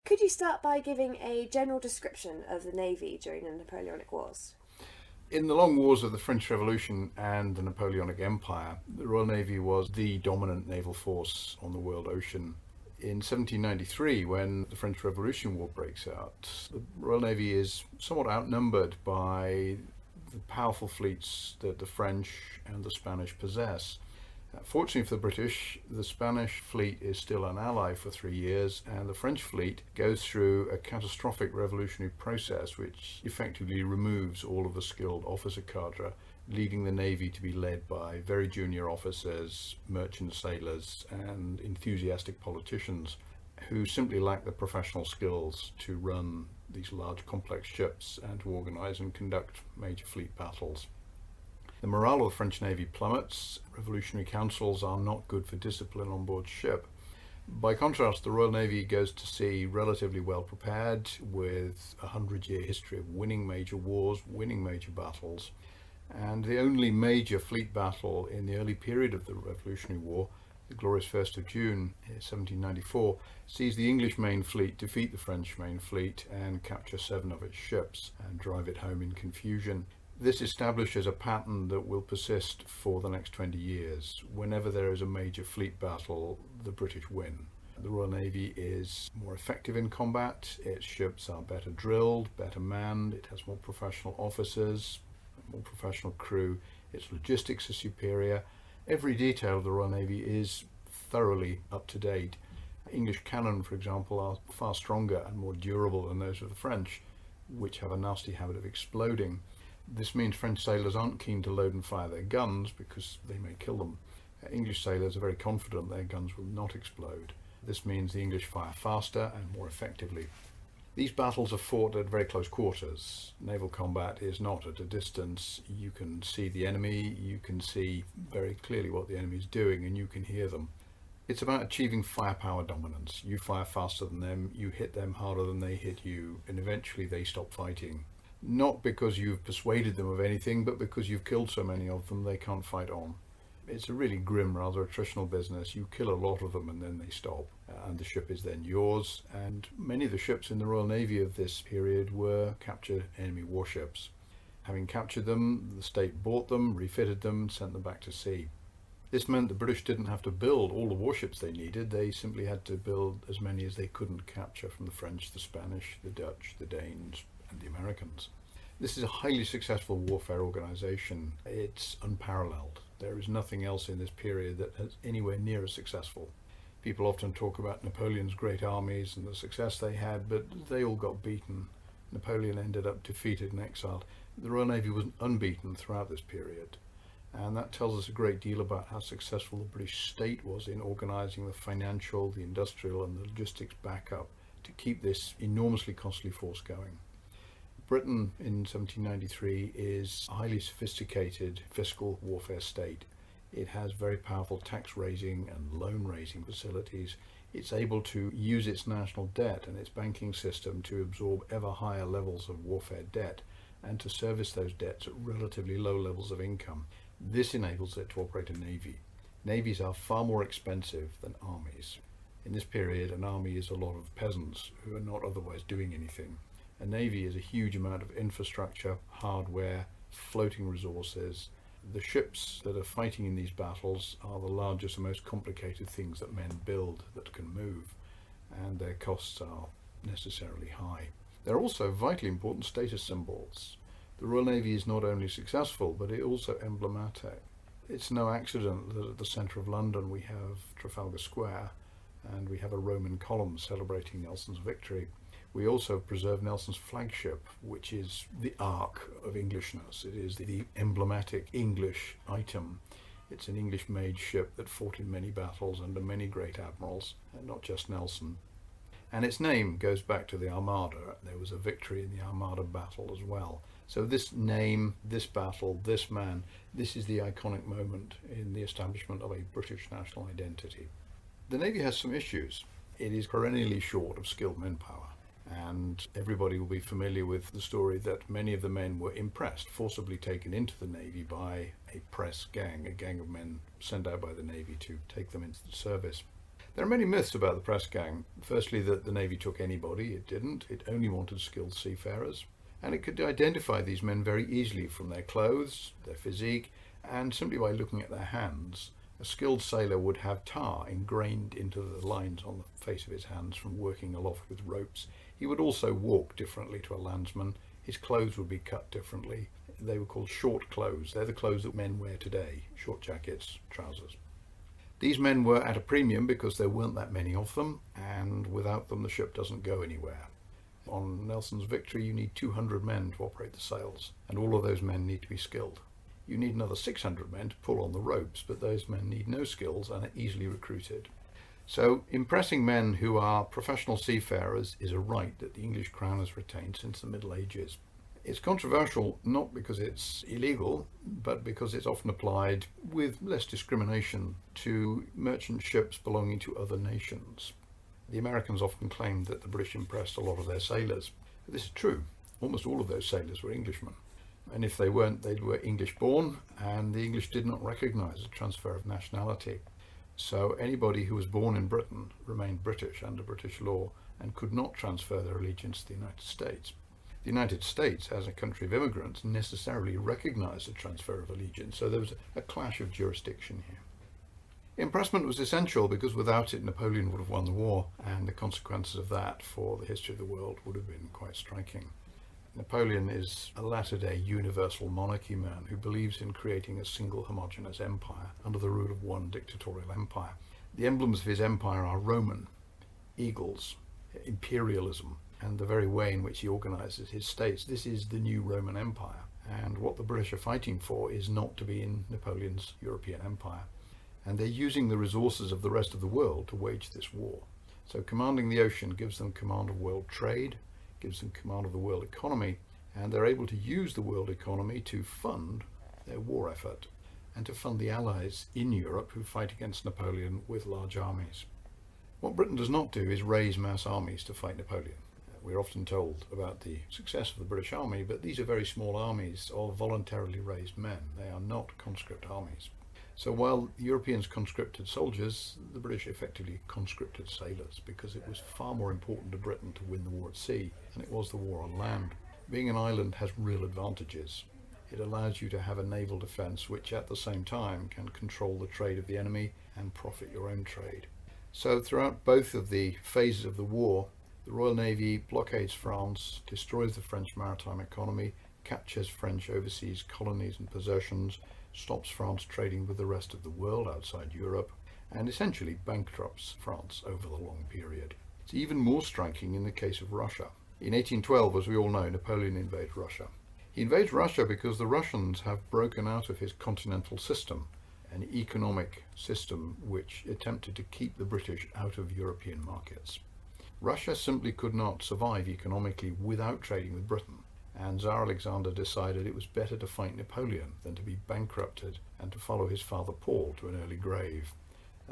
Could you start by giving a general description of the Navy during the Napoleonic Wars? In the long wars of the French Revolution and the Napoleonic Empire, the Royal Navy was the dominant naval force on the world ocean. In 1793, when the French Revolution War breaks out, the Royal Navy is somewhat outnumbered by the powerful fleets that the French and the Spanish possess. Fortunately for the British, the Spanish fleet is still an ally for 3 years, and the French fleet goes through a catastrophic revolutionary process which effectively removes all of the skilled officer cadre, leading the Navy to be led by very junior officers, merchant sailors, and enthusiastic politicians who simply lack the professional skills to run these large complex ships and to organize and conduct major fleet battles. The morale of the French Navy plummets. Revolutionary councils are not good for discipline on board ship. By contrast, the Royal Navy goes to sea relatively well prepared, with a 100-year history of winning major wars, winning major battles. And the only major fleet battle in the early period of the Revolutionary War, the glorious 1st of June 1794, sees the English main fleet defeat the French main fleet and capture 7 of its ships and drive it home in confusion. This establishes a pattern that will persist for the next 20 years. Whenever there is a major fleet battle, the British win. The Royal Navy is more effective in combat, its ships are better drilled, better manned, it has more professional officers, more professional crew, its logistics are superior. Every detail of the Royal Navy is thoroughly up to date. English cannon, for example, are far stronger and more durable than those of the French, which have a nasty habit of exploding. This means French sailors aren't keen to load and fire their guns because they may kill them. English sailors are very confident their guns will not explode. This means the English fire faster and more effectively. These battles are fought at very close quarters. Naval combat is not at a distance. You can see the enemy, you can see very clearly what the enemy is doing, and you can hear them. It's about achieving firepower dominance. You fire faster than them, you hit them harder than they hit you, and eventually they stop fighting. Not because you've persuaded them of anything, but because you've killed so many of them they can't fight on. It's a really grim, rather attritional business. You kill a lot of them and then they stop, and the ship is then yours. And many of the ships in the Royal Navy of this period were captured enemy warships. Having captured them, the state bought them, refitted them, and sent them back to sea. This meant the British didn't have to build all the warships they needed. They simply had to build as many as they couldn't capture from the French, the Spanish, the Dutch, the Danes, and the Americans. This is a highly successful warfare organization. It's unparalleled. There is nothing else in this period that is anywhere near as successful. People often talk about Napoleon's great armies and the success they had, but they all got beaten. Napoleon ended up defeated and exiled. The Royal Navy was unbeaten throughout this period. And that tells us a great deal about how successful the British state was in organizing the financial, the industrial, and the logistics backup to keep this enormously costly force going. Britain in 1793 is a highly sophisticated fiscal warfare state. It has very powerful tax raising and loan raising facilities. It's able to use its national debt and its banking system to absorb ever higher levels of warfare debt and to service those debts at relatively low levels of income. This enables it to operate a navy. Navies are far more expensive than armies. In this period, an army is a lot of peasants who are not otherwise doing anything. A navy is a huge amount of infrastructure, hardware, floating resources. The ships that are fighting in these battles are the largest and most complicated things that men build that can move, and their costs are necessarily high. They're also vitally important status symbols. The Royal Navy is not only successful, but it's also emblematic. It's no accident that at the centre of London we have Trafalgar Square, and we have a Roman column celebrating Nelson's victory. We also preserve Nelson's flagship, which is the Ark of Englishness. It is the emblematic English item. It's an English-made ship that fought in many battles under many great admirals, and not just Nelson. And its name goes back to the Armada. There was a victory in the Armada battle as well. So this name, this battle, this man, this is the iconic moment in the establishment of a British national identity. The Navy has some issues. It is perennially short of skilled manpower. And everybody will be familiar with the story that many of the men were impressed, forcibly taken into the Navy by a press gang, a gang of men sent out by the Navy to take them into the service. There are many myths about the press gang. Firstly, that the Navy took anybody. It didn't. It only wanted skilled seafarers. And it could identify these men very easily from their clothes, their physique, and simply by looking at their hands. A skilled sailor would have tar ingrained into the lines on the face of his hands from working aloft with ropes. He would also walk differently to a landsman. His clothes would be cut differently. They were called short clothes. They're the clothes that men wear today, short jackets, trousers. These men were at a premium because there weren't that many of them, and without them the ship doesn't go anywhere. On Nelson's Victory you need 200 men to operate the sails, and all of those men need to be skilled. You need another 600 men to pull on the ropes, but those men need no skills and are easily recruited. So impressing men who are professional seafarers is a right that the English Crown has retained since the Middle Ages. It's controversial not because it's illegal, but because it's often applied with less discrimination to merchant ships belonging to other nations. The Americans often claimed that the British impressed a lot of their sailors. This is true. Almost all of those sailors were Englishmen. And if they weren't, they were English born, and the English did not recognise a transfer of nationality. So anybody who was born in Britain remained British under British law and could not transfer their allegiance to the United States. The United States, as a country of immigrants, necessarily recognised a transfer of allegiance, so there was a clash of jurisdiction here. Impressment was essential because without it Napoleon would have won the war, and the consequences of that for the history of the world would have been quite striking. Napoleon is a latter-day universal monarchy man who believes in creating a single homogeneous empire under the rule of one dictatorial empire. The emblems of his empire are Roman, eagles, imperialism, and the very way in which he organises his states. This is the new Roman Empire, and what the British are fighting for is not to be in Napoleon's European empire. And they're using the resources of the rest of the world to wage this war. So commanding the ocean gives them command of world trade, gives them command of the world economy, and they're able to use the world economy to fund their war effort and to fund the allies in Europe who fight against Napoleon with large armies. What Britain does not do is raise mass armies to fight Napoleon. We're often told about the success of the British Army, but these are very small armies of voluntarily raised men. They are not conscript armies. So while the Europeans conscripted soldiers, the British effectively conscripted sailors because it was far more important to Britain to win the war at sea than it was the war on land. Being an island has real advantages. It allows you to have a naval defence which at the same time can control the trade of the enemy and profit your own trade. So throughout both of the phases of the war, the Royal Navy blockades France, destroys the French maritime economy, captures French overseas colonies and possessions, stops France trading with the rest of the world outside Europe, and essentially bankrupts France over the long period. It's even more striking in the case of Russia. In 1812, as we all know, Napoleon invades Russia. He invades Russia because the Russians have broken out of his continental system, an economic system which attempted to keep the British out of European markets. Russia simply could not survive economically without trading with Britain, and Tsar Alexander decided it was better to fight Napoleon than to be bankrupted and to follow his father Paul to an early grave.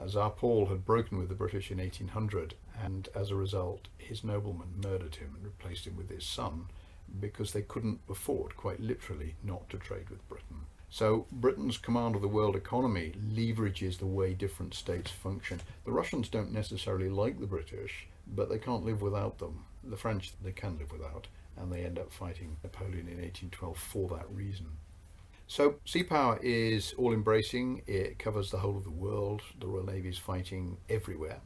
Tsar Paul had broken with the British in 1800, and as a result his noblemen murdered him and replaced him with his son because they couldn't afford, quite literally, not to trade with Britain. So Britain's command of the world economy leverages the way different states function. The Russians don't necessarily like the British, but they can't live without them. The French they can live without, and they end up fighting Napoleon in 1812 for that reason. So sea power is all-embracing. It covers the whole of the world. The Royal Navy is fighting everywhere,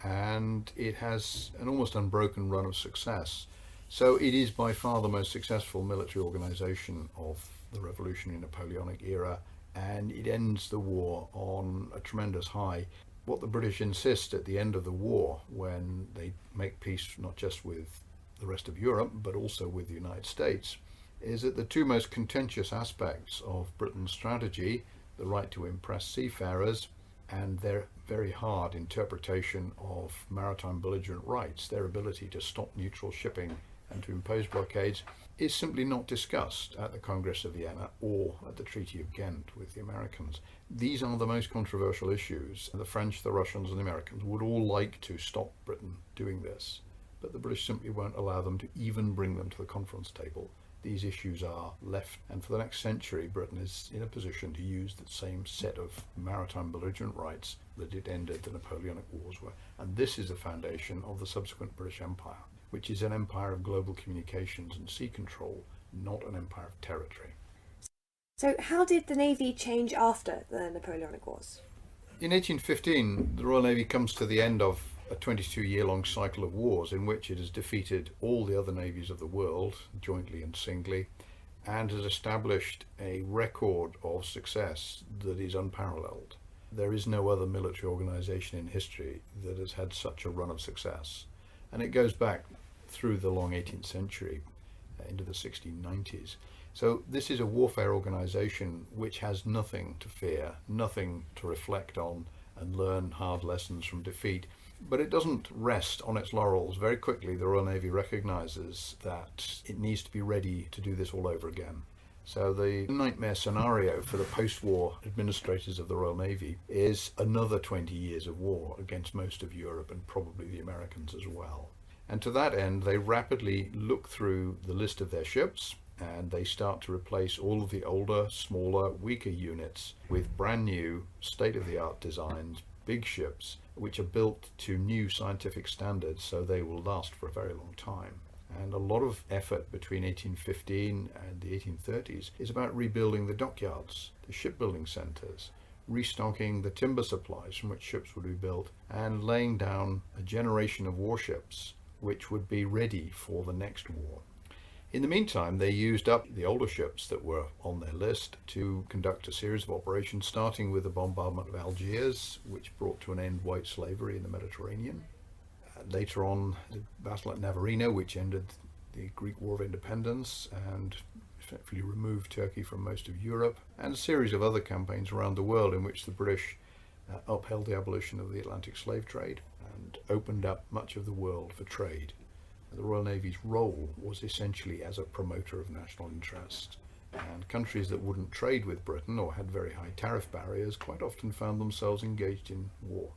and it has an almost unbroken run of success. So it is by far the most successful military organisation of the revolutionary Napoleonic era, and it ends the war on a tremendous high. What the British insist at the end of the war, when they make peace not just with the rest of Europe but also with the United States, is that the two most contentious aspects of Britain's strategy, the right to impress seafarers and their very hard interpretation of maritime belligerent rights, their ability to stop neutral shipping and to impose blockades, is simply not discussed at the Congress of Vienna or at the Treaty of Ghent with the Americans. These are the most controversial issues. The French, the Russians and the Americans would all like to stop Britain doing this, but the British simply won't allow them to even bring them to the conference table these issues are left, and for the next century Britain is in a position to use the same set of maritime belligerent rights that it ended the Napoleonic Wars with. And this is the foundation of the subsequent British Empire, which is an empire of global communications and sea control, not an empire of territory. So how did the Navy change after the Napoleonic Wars? In 1815, the Royal Navy comes to the end of a 22-year-long cycle of wars in which it has defeated all the other navies of the world, jointly and singly, and has established a record of success that is unparalleled. There is no other military organization in history that has had such a run of success. And it goes back through the long 18th century into the 1690s. So this is a warfare organization which has nothing to fear, nothing to reflect on and learn hard lessons from defeat. But it doesn't rest on its laurels. Very quickly, the Royal Navy recognizes that it needs to be ready to do this all over again. So the nightmare scenario for the post-war administrators of the Royal Navy is another 20 years of war against most of Europe and probably the Americans as well. And to that end, they rapidly look through the list of their ships, and they start to replace all of the older, smaller, weaker units with brand new, state-of-the-art designs, big ships, which are built to new scientific standards, so they will last for a very long time. And a lot of effort between 1815 and the 1830s is about rebuilding the dockyards, the shipbuilding centres, restocking the timber supplies from which ships would be built, and laying down a generation of warships which would be ready for the next war. In the meantime, they used up the older ships that were on their list to conduct a series of operations, starting with the bombardment of Algiers, which brought to an end white slavery in the Mediterranean. Later on, the battle at Navarino, which ended the Greek War of Independence and effectively removed Turkey from most of Europe, and a series of other campaigns around the world in which the British upheld the abolition of the Atlantic slave trade and opened up much of the world for trade. The Royal Navy's role was essentially as a promoter of national interest, and countries that wouldn't trade with Britain or had very high tariff barriers quite often found themselves engaged in war.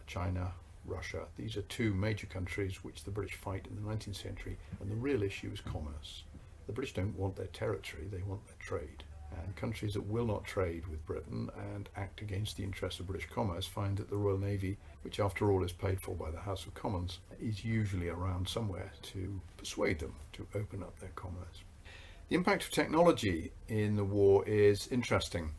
China, Russia, these are two major countries which the British fight in the 19th century, and the real issue is commerce. The British don't want their territory, they want their trade. And countries that will not trade with Britain and act against the interests of British commerce find that the Royal Navy, which after all is paid for by the House of Commons, is usually around somewhere to persuade them to open up their commerce. The impact of technology in the war is interesting.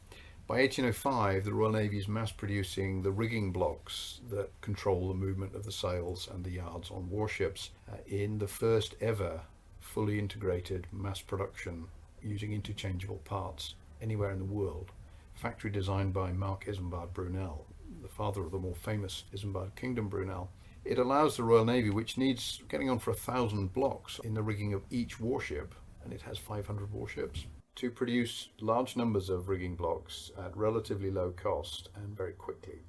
By 1805, the Royal Navy is mass producing the rigging blocks that control the movement of the sails and the yards on warships in the first ever fully integrated mass production using interchangeable parts anywhere in the world. Factory designed by Marc Isambard Brunel, the father of the more famous Isambard Kingdom Brunel. It allows the Royal Navy, which needs getting on for 1,000 blocks in the rigging of each warship, and it has 500 warships, to produce large numbers of rigging blocks at relatively low cost and very quickly.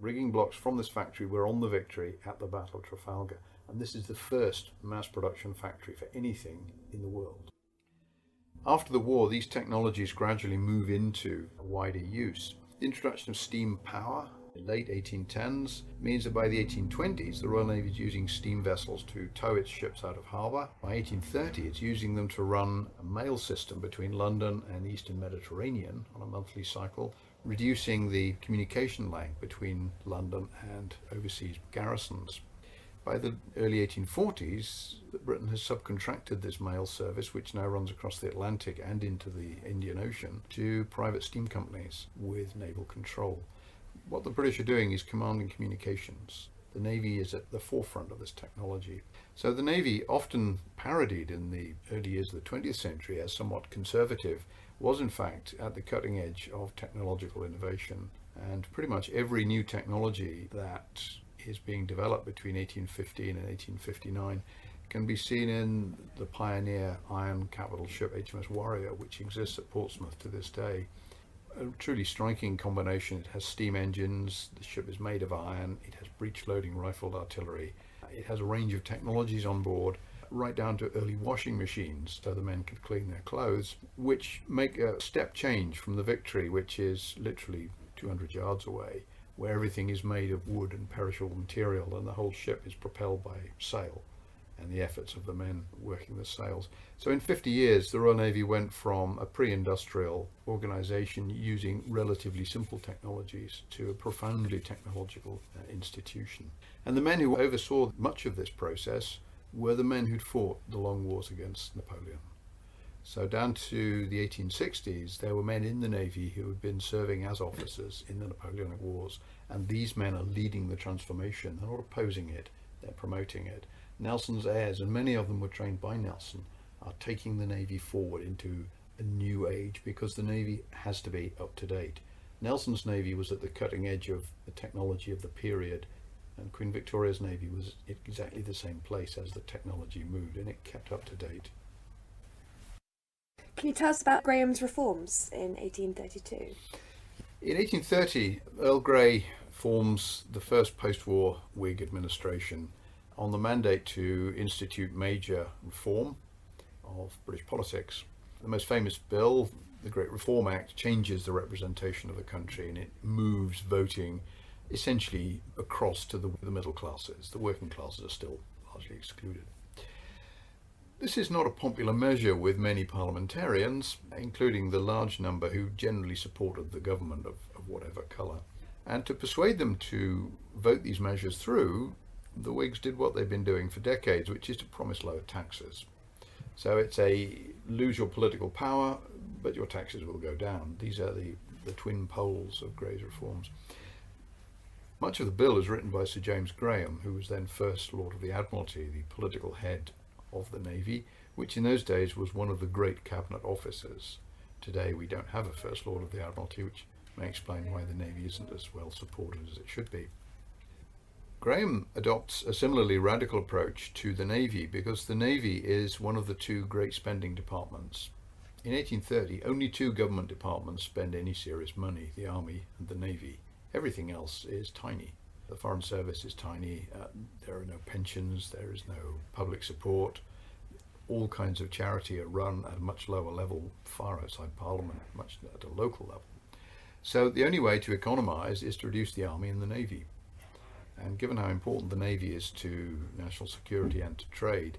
Rigging blocks from this factory were on the Victory at the Battle of Trafalgar, and this is the first mass production factory for anything in the world. After the war, these technologies gradually move into wider use. The introduction of steam power in the late 1810s means that by the 1820s, the Royal Navy is using steam vessels to tow its ships out of harbour. By 1830, it's using them to run a mail system between London and the Eastern Mediterranean on a monthly cycle, reducing the communication lag between London and overseas garrisons. By the early 1840s, Britain has subcontracted this mail service, which now runs across the Atlantic and into the Indian Ocean, to private steam companies with naval control. What the British are doing is commanding communications. The Navy is at the forefront of this technology. So the Navy, often parodied in the early years of the 20th century as somewhat conservative, was in fact at the cutting edge of technological innovation. And pretty much every new technology that is being developed between 1815 and 1859 can be seen in the pioneer iron capital ship HMS Warrior, which exists at Portsmouth to this day. A truly striking combination. It has steam engines, the ship is made of iron, it has breech-loading rifled artillery, it has a range of technologies on board, right down to early washing machines so the men could clean their clothes, which make a step change from the Victory, which is literally 200 yards away, where everything is made of wood and perishable material and the whole ship is propelled by sail. and the efforts of the men working the sails. So in 50 years, the Royal Navy went from a pre-industrial organisation using relatively simple technologies to a profoundly technological institution. And the men who oversaw much of this process were the men who'd fought the long wars against Napoleon. So down to the 1860s, there were men in the Navy who had been serving as officers in the Napoleonic Wars, and these men are leading the transformation. They're not opposing it, they're promoting it. Nelson's heirs, and many of them were trained by Nelson, are taking the Navy forward into a new age because the Navy has to be up to date. Nelson's Navy was at the cutting edge of the technology of the period, and Queen Victoria's Navy was exactly the same place as the technology moved, and it kept up to date. Can you tell us about Graham's reforms in 1832? In 1830, Earl Grey forms the first post-war Whig administration on the mandate to institute major reform of British politics. The most famous bill, the Great Reform Act, changes the representation of the country, and it moves voting essentially across to the middle classes. The working classes are still largely excluded. This is not a popular measure with many parliamentarians, including the large number who generally supported the government of whatever colour. And to persuade them to vote these measures through, the Whigs did what they've been doing for decades, which is to promise lower taxes. So it's a lose your political power, but your taxes will go down. These are the twin poles of Grey's reforms. Much of the bill is written by Sir James Graham, who was then First Lord of the Admiralty, the political head of the Navy, which in those days was one of the great cabinet officers. Today we don't have a First Lord of the Admiralty, which may explain why the Navy isn't as well supported as it should be. Graham adopts a similarly radical approach to the Navy because the Navy is one of the two great spending departments. In 1830, only two government departments spend any serious money, the Army and the Navy. Everything else is tiny. The Foreign Service is tiny, there are no pensions, there is no public support. All kinds of charity are run at a much lower level, far outside Parliament, much at a local level. So the only way to economise is to reduce the Army and the Navy. And given how important the Navy is to national security and to trade,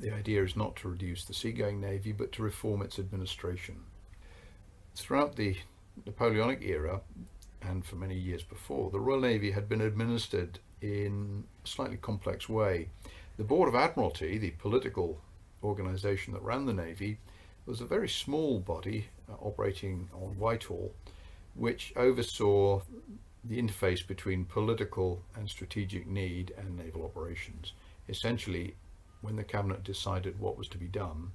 the idea is not to reduce the seagoing Navy, but to reform its administration. Throughout the Napoleonic era, and for many years before, the Royal Navy had been administered in a slightly complex way. The Board of Admiralty, the political organisation that ran the Navy, was a very small body operating on Whitehall, which oversaw the interface between political and strategic need and naval operations. Essentially, when the cabinet decided what was to be done,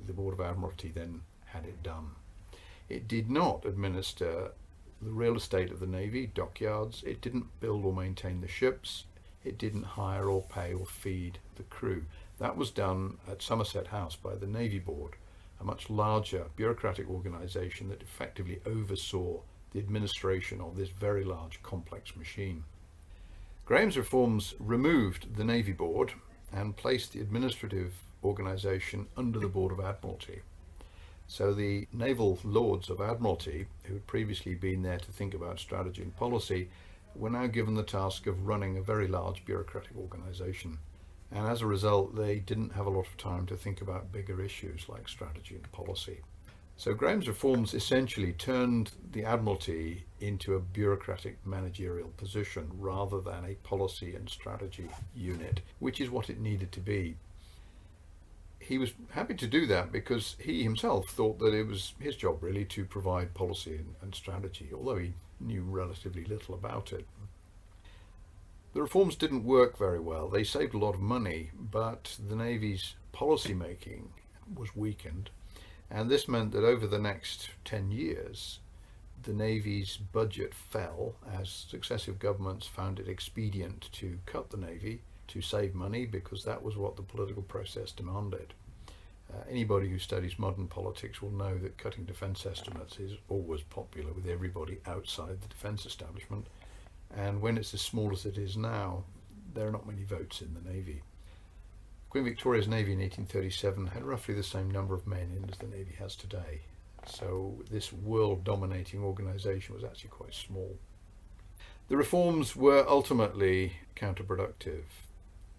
the Board of Admiralty then had it done. It did not administer the real estate of the Navy, dockyards. It didn't build or maintain the ships. It didn't hire or pay or feed the crew. That was done at Somerset House by the Navy Board, a much larger bureaucratic organisation that effectively oversaw the administration of this very large complex machine. Graham's reforms removed the Navy Board and placed the administrative organisation under the Board of Admiralty. So the naval lords of Admiralty, who had previously been there to think about strategy and policy, were now given the task of running a very large bureaucratic organisation. And as a result, they didn't have a lot of time to think about bigger issues like strategy and policy. So Graham's reforms essentially turned the Admiralty into a bureaucratic managerial position rather than a policy and strategy unit, which is what it needed to be. He was happy to do that because he himself thought that it was his job really to provide policy and strategy, although he knew relatively little about it. The reforms didn't work very well. They saved a lot of money, but the Navy's policy making was weakened. And this meant that over the next 10 years, the Navy's budget fell as successive governments found it expedient to cut the Navy to save money because that was what the political process demanded. Anybody who studies modern politics will know that cutting defence estimates is always popular with everybody outside the defence establishment. And when it's as small as it is now, there are not many votes in the Navy. Queen Victoria's Navy in 1837 had roughly the same number of men in as the Navy has today. So this world-dominating organisation was actually quite small. The reforms were ultimately counterproductive.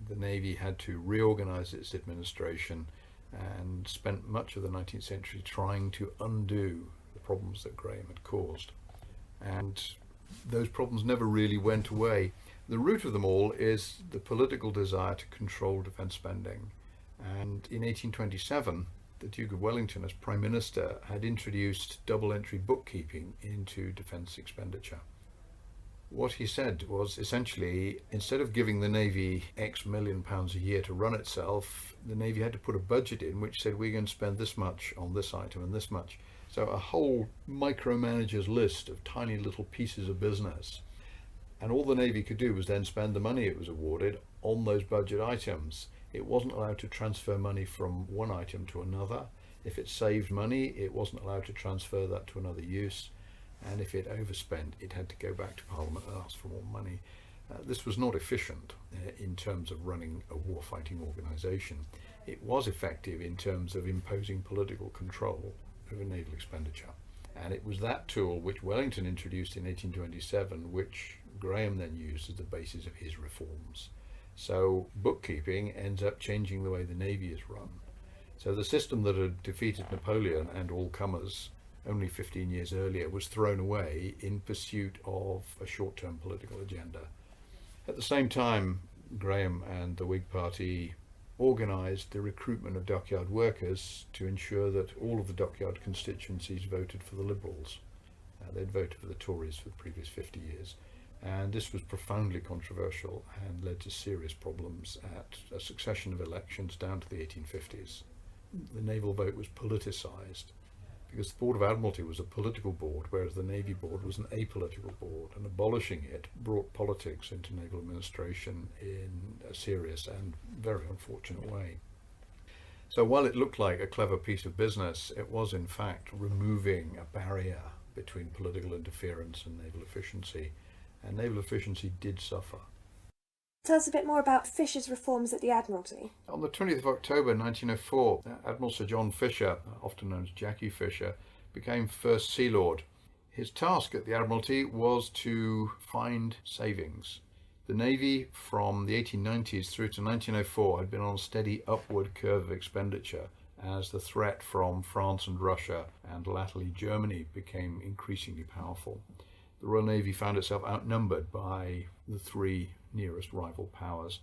the Navy had to reorganize its administration and spent much of the 19th century trying to undo the problems that Graham had caused. And those problems never really went away. The root of them all is the political desire to control defence spending. And in 1827, the Duke of Wellington, as Prime Minister, had introduced double-entry bookkeeping into defence expenditure. What he said was essentially, instead of giving the Navy X million pounds a year to run itself, the Navy had to put a budget in which said we're going to spend this much on this item and this much. So a whole micromanager's list of tiny little pieces of business. And all the Navy could do was then spend the money it was awarded on those budget items. It wasn't allowed to transfer money from one item to another. If it saved money, it wasn't allowed to transfer that to another use. And if it overspent, it had to go back to Parliament and ask for more money. This was not efficient in terms of running a war-fighting organisation. It was effective in terms of imposing political control over naval expenditure. And it was that tool which Wellington introduced in 1827, which Graham then used as the basis of his reforms. So bookkeeping ends up changing the way the Navy is run. So the system that had defeated Napoleon and all comers only 15 years earlier was thrown away in pursuit of a short-term political agenda. At the same time, Graham and the Whig Party organised the recruitment of dockyard workers to ensure that all of the dockyard constituencies voted for the Liberals. They'd voted for the Tories for the previous 50 years. And this was profoundly controversial and led to serious problems at a succession of elections down to the 1850s. The naval vote was politicised, because the Board of Admiralty was a political board, whereas the Navy Board was an apolitical board, and abolishing it brought politics into naval administration in a serious and very unfortunate way. So while it looked like a clever piece of business, it was in fact removing a barrier between political interference and naval efficiency, and naval efficiency did suffer. Tell us a bit more about Fisher's reforms at the Admiralty. On the 20th of October 1904, Admiral Sir John Fisher, often known as Jackie Fisher, became First Sea Lord. His task at the Admiralty was to find savings. The Navy from the 1890s through to 1904 had been on a steady upward curve of expenditure as the threat from France and Russia and latterly Germany became increasingly powerful. The Royal Navy found itself outnumbered by the three nearest rival powers,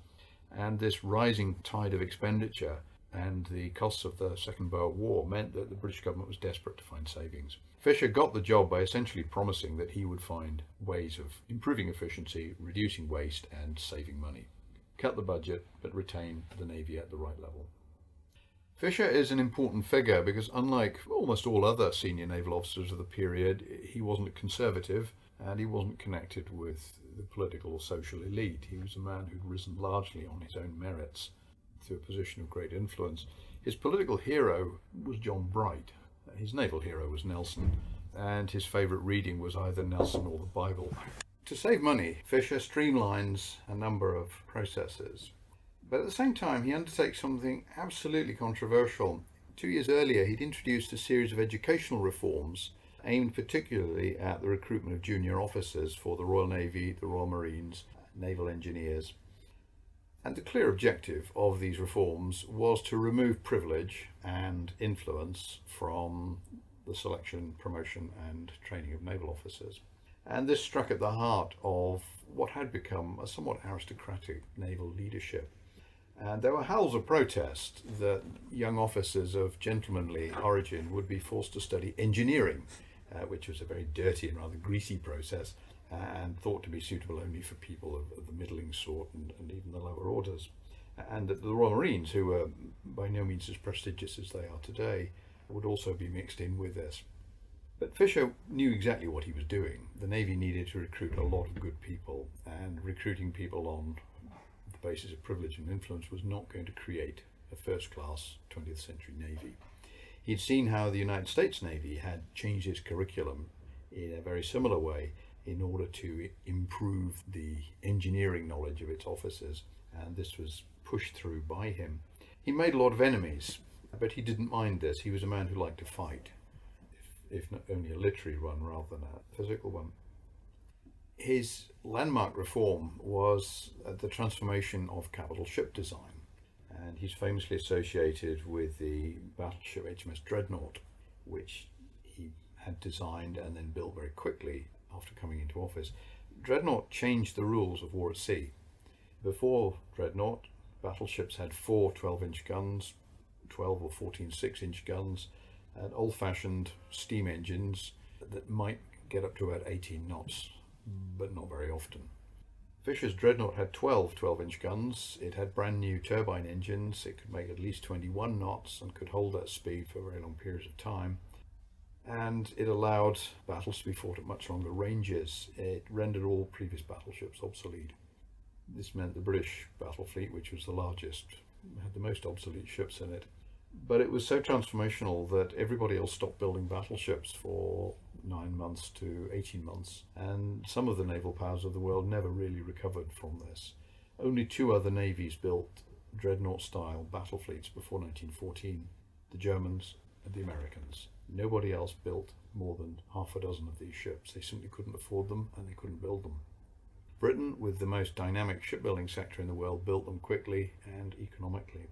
and this rising tide of expenditure and the costs of the Second Boer War meant that the British government was desperate to find savings. Fisher got the job by essentially promising that he would find ways of improving efficiency, reducing waste and saving money. Cut the budget but retain the Navy at the right level. Fisher is an important figure because, unlike almost all other senior naval officers of the period, he wasn't a conservative and he wasn't connected with the political or social elite. He was a man who'd risen largely on his own merits to a position of great influence. His political hero was John Bright. His naval hero was Nelson, and his favourite reading was either Nelson or the Bible. To save money, Fisher streamlines a number of processes. But at the same time, he undertakes something absolutely controversial. 2 years earlier, he'd introduced a series of educational reforms aimed particularly at the recruitment of junior officers for the Royal Navy, the Royal Marines, naval engineers. And the clear objective of these reforms was to remove privilege and influence from the selection, promotion and training of naval officers. And this struck at the heart of what had become a somewhat aristocratic naval leadership. And there were howls of protest that young officers of gentlemanly origin would be forced to study engineering, which was a very dirty and rather greasy process, and thought to be suitable only for people of the middling sort and even the lower orders. And that the Royal Marines, who were by no means as prestigious as they are today, would also be mixed in with this. But Fisher knew exactly what he was doing. The Navy needed to recruit a lot of good people, and recruiting people on the basis of privilege and influence was not going to create a first-class 20th century Navy. He'd seen how the United States Navy had changed its curriculum in a very similar way in order to improve the engineering knowledge of its officers, and this was pushed through by him. He made a lot of enemies, but he didn't mind this. He was a man who liked to fight, if not only a literary one rather than a physical one. His landmark reform was the transformation of capital ship design, and he's famously associated with the battleship HMS Dreadnought, which he had designed and then built very quickly after coming into office. Dreadnought changed the rules of war at sea. Before Dreadnought, battleships had 4 12-inch guns, 12 or 14 6-inch guns, and old-fashioned steam engines that might get up to about 18 knots, but not very often. Fisher's Dreadnought had 12 12-inch guns. It had brand new turbine engines. It could make at least 21 knots and could hold that speed for very long periods of time. And it allowed battles to be fought at much longer ranges. It rendered all previous battleships obsolete. This meant the British battle fleet, which was the largest, had the most obsolete ships in it. But it was so transformational that everybody else stopped building battleships for 9 months to 18 months, and some of the naval powers of the world never really recovered from this. Only 2 other navies built Dreadnought-style battle fleets before 1914, the Germans and the Americans. Nobody else built more than half a dozen of these ships. They simply couldn't afford them and they couldn't build them. Britain, with the most dynamic shipbuilding sector in the world, built them quickly and economically.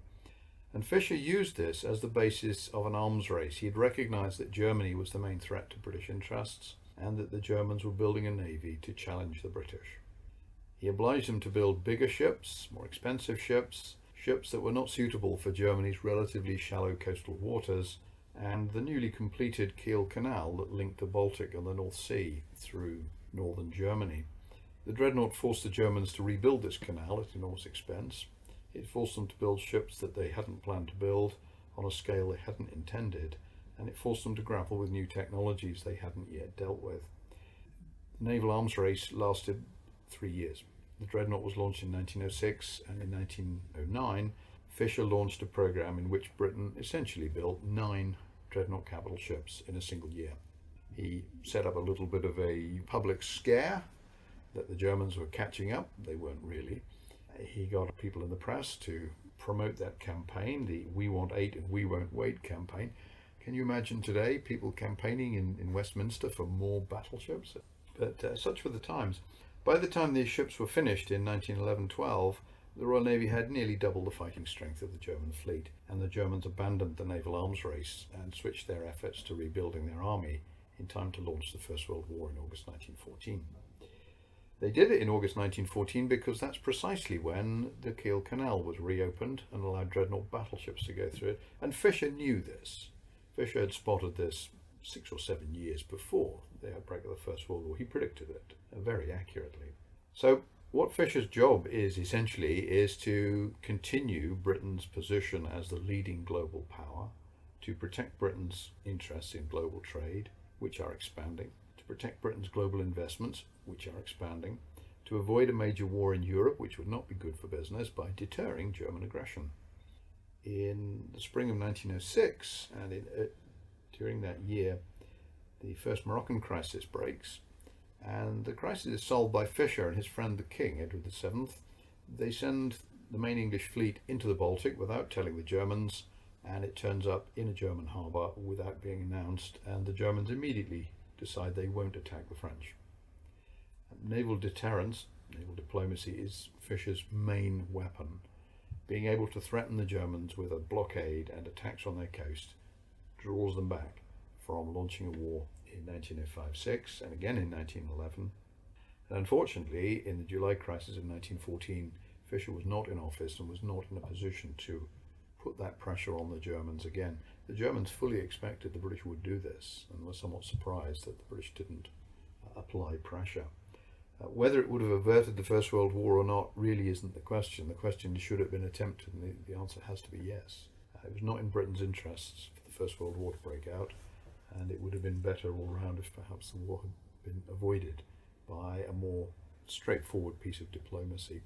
And Fisher used this as the basis of an arms race. He had recognised that Germany was the main threat to British interests and that the Germans were building a navy to challenge the British. He obliged them to build bigger ships, more expensive ships, ships that were not suitable for Germany's relatively shallow coastal waters, and the newly completed Kiel Canal that linked the Baltic and the North Sea through northern Germany. The Dreadnought forced the Germans to rebuild this canal at enormous expense. It forced them to build ships that they hadn't planned to build on a scale they hadn't intended, and it forced them to grapple with new technologies they hadn't yet dealt with. The naval arms race lasted 3 years. The Dreadnought was launched in 1906, and in 1909 Fisher launched a program in which Britain essentially built 9 Dreadnought capital ships in a single year. He set up a little bit of a public scare that the Germans were catching up. They weren't really. He got people in the press to promote that campaign, the "We Want 8 and We Won't Wait" campaign. Can you imagine today people campaigning in Westminster for more battleships? But such were the times. By the time these ships were finished in 1911-12, the Royal Navy had nearly double the fighting strength of the German fleet, and the Germans abandoned the naval arms race and switched their efforts to rebuilding their army in time to launch the First World War in August 1914. They did it in August 1914 because that's precisely when the Kiel Canal was reopened and allowed Dreadnought battleships to go through it, and Fisher knew this. Fisher had spotted this 6 or 7 years before the outbreak of the First World War. He predicted it very accurately. So what Fisher's job is essentially is to continue Britain's position as the leading global power, to protect Britain's interests in global trade, which are expanding, to protect Britain's global investments, which are expanding, to avoid a major war in Europe, which would not be good for business, by deterring German aggression. In the spring of 1906, and during that year, the first Moroccan crisis breaks, and the crisis is solved by Fisher and his friend the King, Edward VII. They send the main English fleet into the Baltic without telling the Germans, and it turns up in a German harbour without being announced, and the Germans immediately decide they won't attack the French. Naval deterrence, naval diplomacy, is Fisher's main weapon. Being able to threaten the Germans with a blockade and attacks on their coast draws them back from launching a war in 1905-06 and again in 1911. And unfortunately, in the July crisis of 1914, Fisher was not in office and was not in a position to put that pressure on the Germans again. The Germans fully expected the British would do this and were somewhat surprised that the British didn't apply pressure. Whether it would have averted the First World War or not really isn't the question. The question is, should it have been attempted? And the answer has to be yes. It was not in Britain's interests for the First World War to break out, and it would have been better all round if perhaps the war had been avoided by a more straightforward piece of diplomacy.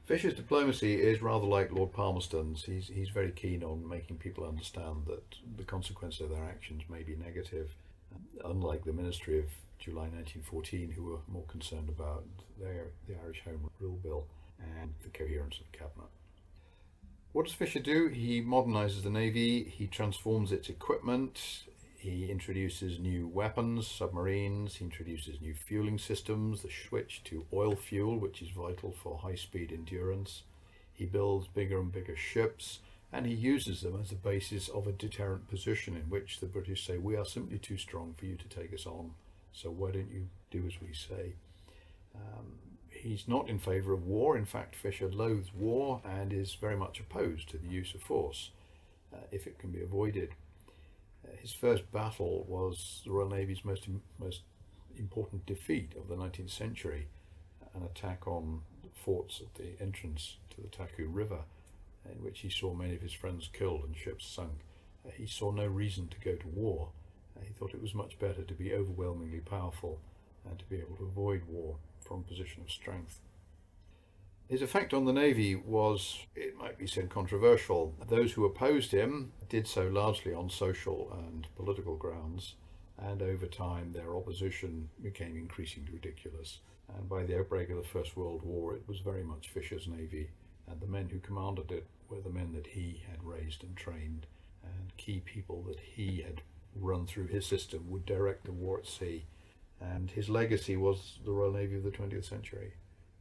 Fisher's diplomacy is rather like Lord Palmerston's. He's very keen on making people understand that the consequences of their actions may be negative, unlike the Ministry of July 1914, who were more concerned about the Irish Home Rule Bill and the coherence of the cabinet. What does Fisher do? He modernises the Navy, he transforms its equipment, He introduces new weapons, submarines, he introduces new fueling systems, the switch to oil fuel, which is vital for high-speed endurance. He builds bigger and bigger ships, and he uses them as the basis of a deterrent position in which the British say, we are simply too strong for you to take us on, so why don't you do as we say? He's not in favour of war. In fact, Fisher loathes war and is very much opposed to the use of force if it can be avoided. His first battle was the Royal Navy's most important defeat of the 19th century, an attack on forts at the entrance to the Taku River, in which he saw many of his friends killed and ships sunk. He saw no reason to go to war. He thought it was much better to be overwhelmingly powerful and to be able to avoid war from a position of strength. His effect on the Navy was, it might be said, controversial. Those who opposed him did so largely on social and political grounds, and over time their opposition became increasingly ridiculous. And by the outbreak of the First World War, it was very much Fisher's Navy, and the men who commanded it were the men that he had raised and trained, and key people that he had run through his system would direct the war at sea. And his legacy was the Royal Navy of the 20th century.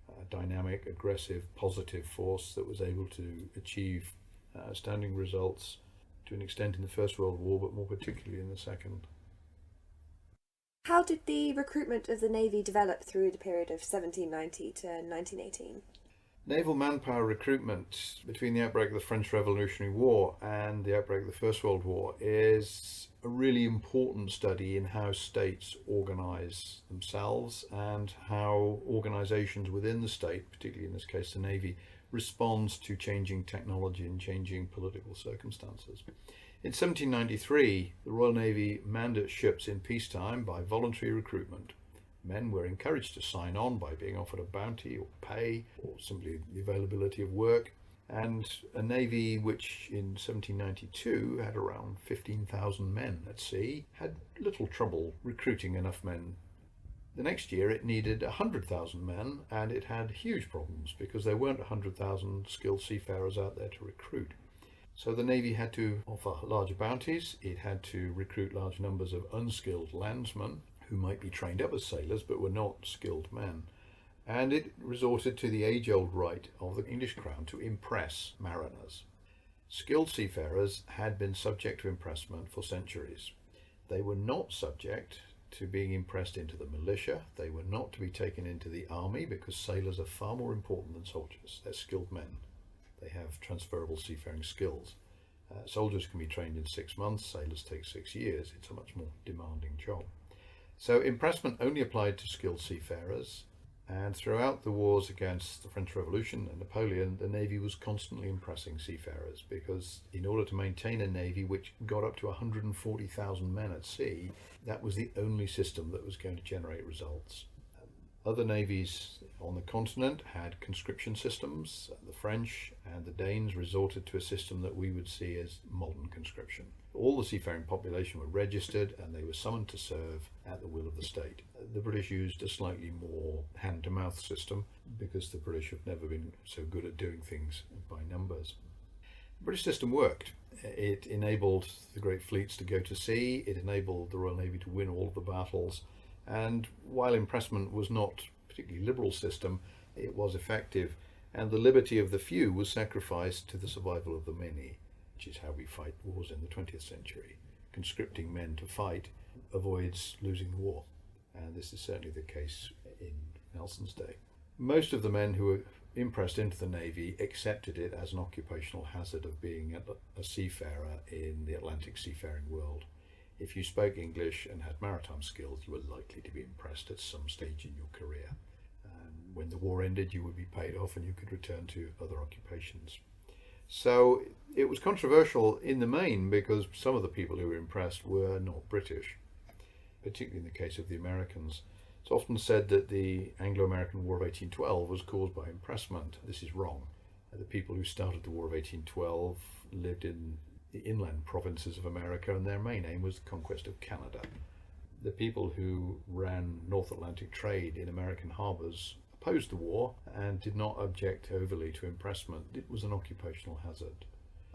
A dynamic, aggressive, positive force that was able to achieve outstanding results to an extent in the First World War, but more particularly in the Second. How did the recruitment of the Navy develop through the period of 1790 to 1918? Naval manpower recruitment between the outbreak of the French Revolutionary War and the outbreak of the First World War is a really important study in how states organise themselves and how organisations within the state, particularly in this case the Navy, responds to changing technology and changing political circumstances. In 1793, the Royal Navy manned its ships in peacetime by voluntary recruitment. Men were encouraged to sign on by being offered a bounty or pay or simply the availability of work. And a navy which in 1792 had around 15,000 men at sea had little trouble recruiting enough men. The next year it needed 100,000 men, and it had huge problems because there weren't 100,000 skilled seafarers out there to recruit. So the Navy had to offer larger bounties, it had to recruit large numbers of unskilled landsmen who might be trained up as sailors but were not skilled men. And it resorted to the age-old right of the English crown to impress mariners. Skilled seafarers had been subject to impressment for centuries. They were not subject to being impressed into the militia. They were not to be taken into the army because sailors are far more important than soldiers. They're skilled men. They have transferable seafaring skills. Soldiers can be trained in 6 months, sailors take 6 years. It's a much more demanding job. So impressment only applied to skilled seafarers. And throughout the wars against the French Revolution and Napoleon, the Navy was constantly impressing seafarers because in order to maintain a Navy which got up to 140,000 men at sea, that was the only system that was going to generate results. Other navies on the continent had conscription systems. The French and the Danes resorted to a system that we would see as modern conscription. All the seafaring population were registered and they were summoned to serve at the will of the state. The British used a slightly more hand-to-mouth system because the British have never been so good at doing things by numbers. The British system worked. It enabled the great fleets to go to sea, it enabled the Royal Navy to win all of the battles, and while impressment was not a particularly liberal system, it was effective, and the liberty of the few was sacrificed to the survival of the many, which is how we fight wars in the 20th century. Conscripting men to fight avoids losing the war, and this is certainly the case in Nelson's day. Most of the men who were impressed into the Navy accepted it as an occupational hazard of being a seafarer in the Atlantic seafaring world. If you spoke English and had maritime skills, you were likely to be impressed at some stage in your career. When the war ended, you would be paid off and you could return to other occupations. So it was controversial in the main because some of the people who were impressed were not British, particularly in the case of the Americans. It's often said that the Anglo-American War of 1812 was caused by impressment. This is wrong. The people who started the War of 1812 lived in the inland provinces of America, and their main aim was the conquest of Canada. The people who ran North Atlantic trade in American harbours opposed the war and did not object overly to impressment. It was an occupational hazard.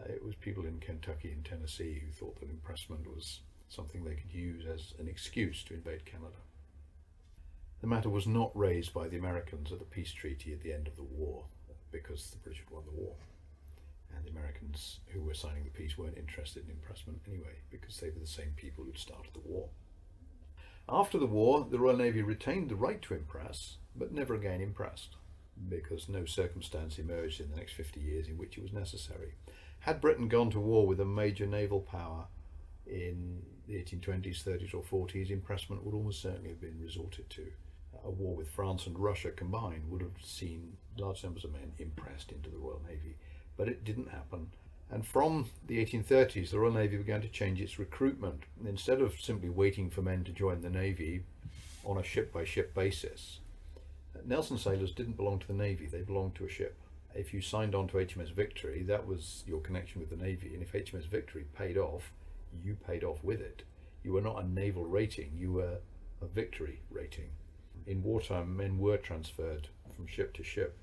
It was people in Kentucky and Tennessee who thought that impressment was something they could use as an excuse to invade Canada. The matter was not raised by the Americans at the peace treaty at the end of the war, because the British had won the war. And the Americans who were signing the peace weren't interested in impressment anyway, because they were the same people who'd started the war. After the war, the Royal Navy retained the right to impress, but never again impressed, because no circumstance emerged in the next 50 years in which it was necessary. Had Britain gone to war with a major naval power in the 1820s, 30s or 40s, impressment would almost certainly have been resorted to. A war with France and Russia combined would have seen large numbers of men impressed into the Royal Navy, but it didn't happen. And from the 1830s, the Royal Navy began to change its recruitment. Instead of simply waiting for men to join the Navy on a ship-by-ship basis, Nelson sailors didn't belong to the Navy, they belonged to a ship. If you signed on to HMS Victory, that was your connection with the Navy, and if HMS Victory paid off, you paid off with it. You were not a naval rating, you were a Victory rating. In wartime, men were transferred from ship to ship,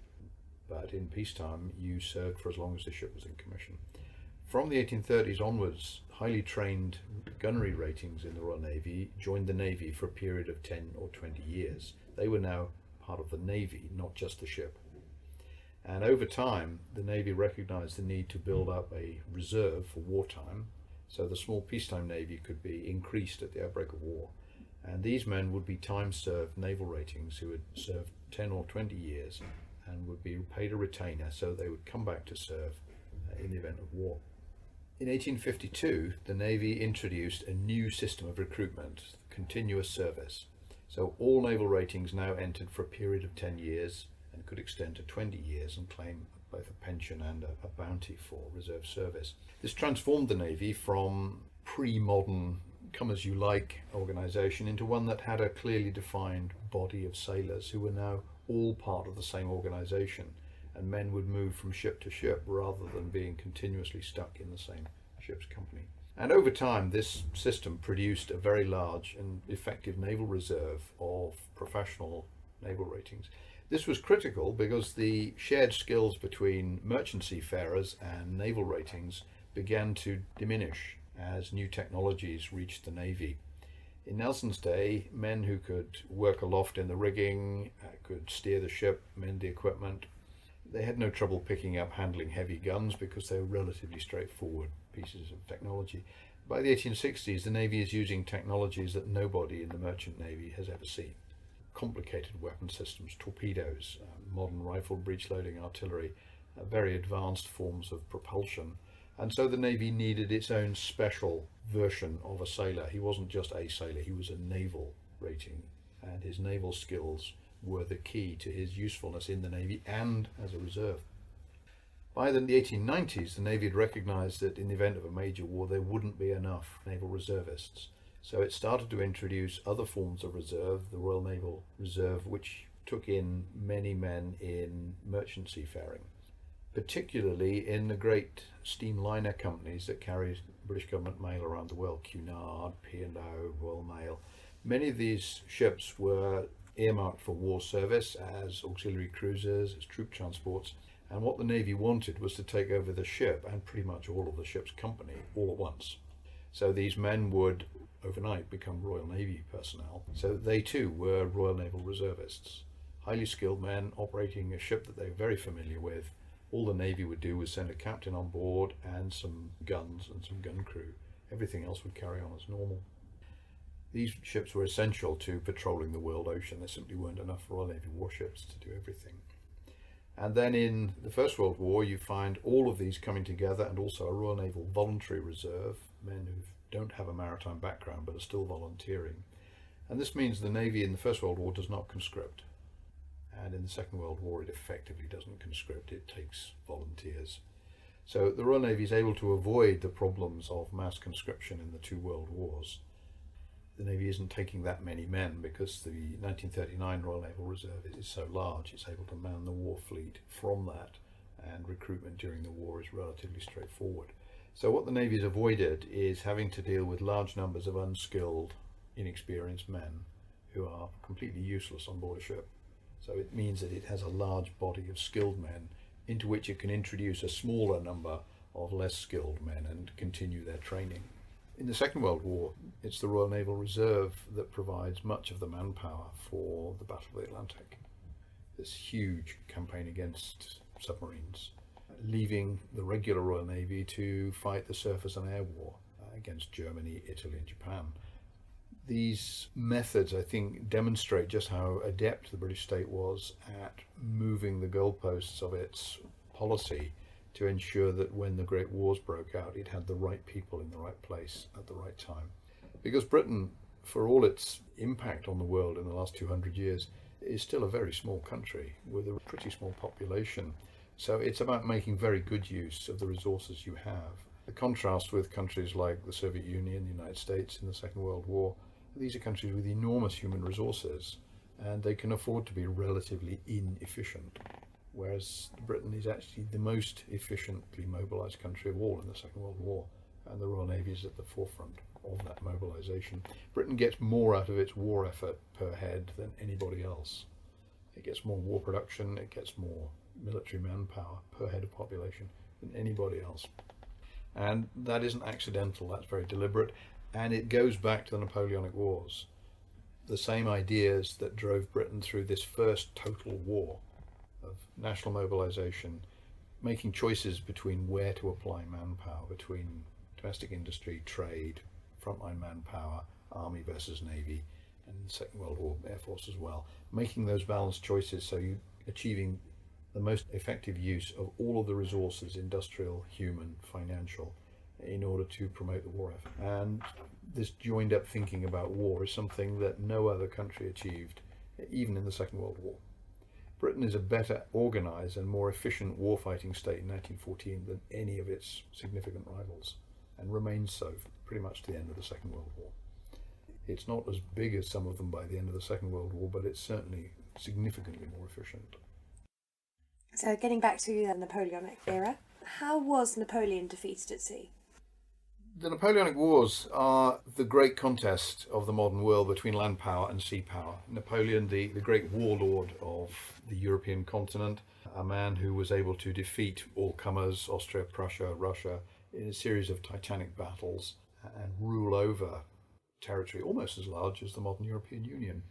but in peacetime, you served for as long as the ship was in commission. From the 1830s onwards, highly trained gunnery ratings in the Royal Navy joined the Navy for a period of 10 or 20 years. They were now part of the Navy, not just the ship. And over time, the Navy recognized the need to build up a reserve for wartime, so the small peacetime Navy could be increased at the outbreak of war. And these men would be time-served naval ratings who had served 10 or 20 years and would be paid a retainer, so they would come back to serve in the event of war. In 1852, the Navy introduced a new system of recruitment, continuous service. So all naval ratings now entered for a period of 10 years and could extend to 20 years and claim both a pension and a bounty for reserve service. This transformed the Navy from pre-modern come-as-you-like organisation into one that had a clearly defined body of sailors who were now all part of the same organisation, and men would move from ship to ship rather than being continuously stuck in the same ship's company. And over time, this system produced a very large and effective naval reserve of professional naval ratings. This was critical because the shared skills between merchant seafarers and naval ratings began to diminish as new technologies reached the Navy. In Nelson's day, men who could work aloft in the rigging, could steer the ship, mend the equipment, they had no trouble picking up handling heavy guns because they were relatively straightforward pieces of technology. By the 1860s, the Navy is using technologies that nobody in the merchant Navy has ever seen. Complicated weapon systems, torpedoes, modern rifle breech-loading artillery, very advanced forms of propulsion. And so the Navy needed its own special version of a sailor. He wasn't just a sailor, he was a naval rating, and his naval skills were the key to his usefulness in the Navy and as a reserve. By the 1890s, the Navy had recognized that in the event of a major war, there wouldn't be enough naval reservists. So it started to introduce other forms of reserve, the Royal Naval Reserve, which took in many men in merchant seafaring, particularly in the great steam liner companies that carried British government mail around the world, Cunard, P&O, Royal Mail. Many of these ships were earmarked for war service as auxiliary cruisers, as troop transports, and what the Navy wanted was to take over the ship and pretty much all of the ship's company all at once. So these men would overnight become Royal Navy personnel. So they too were Royal Naval Reservists, highly skilled men operating a ship that they were very familiar with. All the Navy would do was send a captain on board and some guns and some gun crew. Everything else would carry on as normal. These ships were essential to patrolling the world ocean. There simply weren't enough Royal Navy warships to do everything. And then in the First World War, you find all of these coming together, and also a Royal Naval Voluntary Reserve, men who don't have a maritime background but are still volunteering. And this means the Navy in the First World War does not conscript. And in the Second World War, it effectively doesn't conscript, it takes volunteers. So the Royal Navy is able to avoid the problems of mass conscription in the two world wars. The Navy isn't taking that many men because the 1939 Royal Naval Reserve is so large, it's able to man the war fleet from that, and recruitment during the war is relatively straightforward. So what the Navy has avoided is having to deal with large numbers of unskilled, inexperienced men who are completely useless on board a ship. So it means that it has a large body of skilled men into which it can introduce a smaller number of less skilled men and continue their training. In the Second World War, it's the Royal Naval Reserve that provides much of the manpower for the Battle of the Atlantic. This huge campaign against submarines, leaving the regular Royal Navy to fight the surface and air war against Germany, Italy and Japan. These methods, I think, demonstrate just how adept the British state was at moving the goalposts of its policy to ensure that when the Great Wars broke out, it had the right people in the right place at the right time. Because Britain, for all its impact on the world in the last 200 years, is still a very small country with a pretty small population. So it's about making very good use of the resources you have. The contrast with countries like the Soviet Union, the United States in the Second World War, these are countries with enormous human resources, and they can afford to be relatively inefficient. Whereas Britain is actually the most efficiently mobilised country of all in the Second World War, and the Royal Navy is at the forefront of that mobilisation. Britain gets more out of its war effort per head than anybody else. It gets more war production, it gets more military manpower per head of population than anybody else. And that isn't accidental, that's very deliberate, and it goes back to the Napoleonic Wars. The same ideas that drove Britain through this first total war of national mobilisation, making choices between where to apply manpower, between domestic industry, trade, frontline manpower, army versus navy, and the Second World War Air Force as well, making those balanced choices so you achieving the most effective use of all of the resources, industrial, human, financial, in order to promote the war effort. And this joined up thinking about war is something that no other country achieved, even in the Second World War. Britain is a better organised and more efficient warfighting state in 1914 than any of its significant rivals, and remains so pretty much to the end of the Second World War. It's not as big as some of them by the end of the Second World War, but it's certainly significantly more efficient. So getting back to the Napoleonic era, how was Napoleon defeated at sea? The Napoleonic Wars are the great contest of the modern world between land power and sea power. Napoleon, the great warlord of the European continent, a man who was able to defeat all comers, Austria, Prussia, Russia, in a series of titanic battles and rule over territory almost as large as the modern European Union.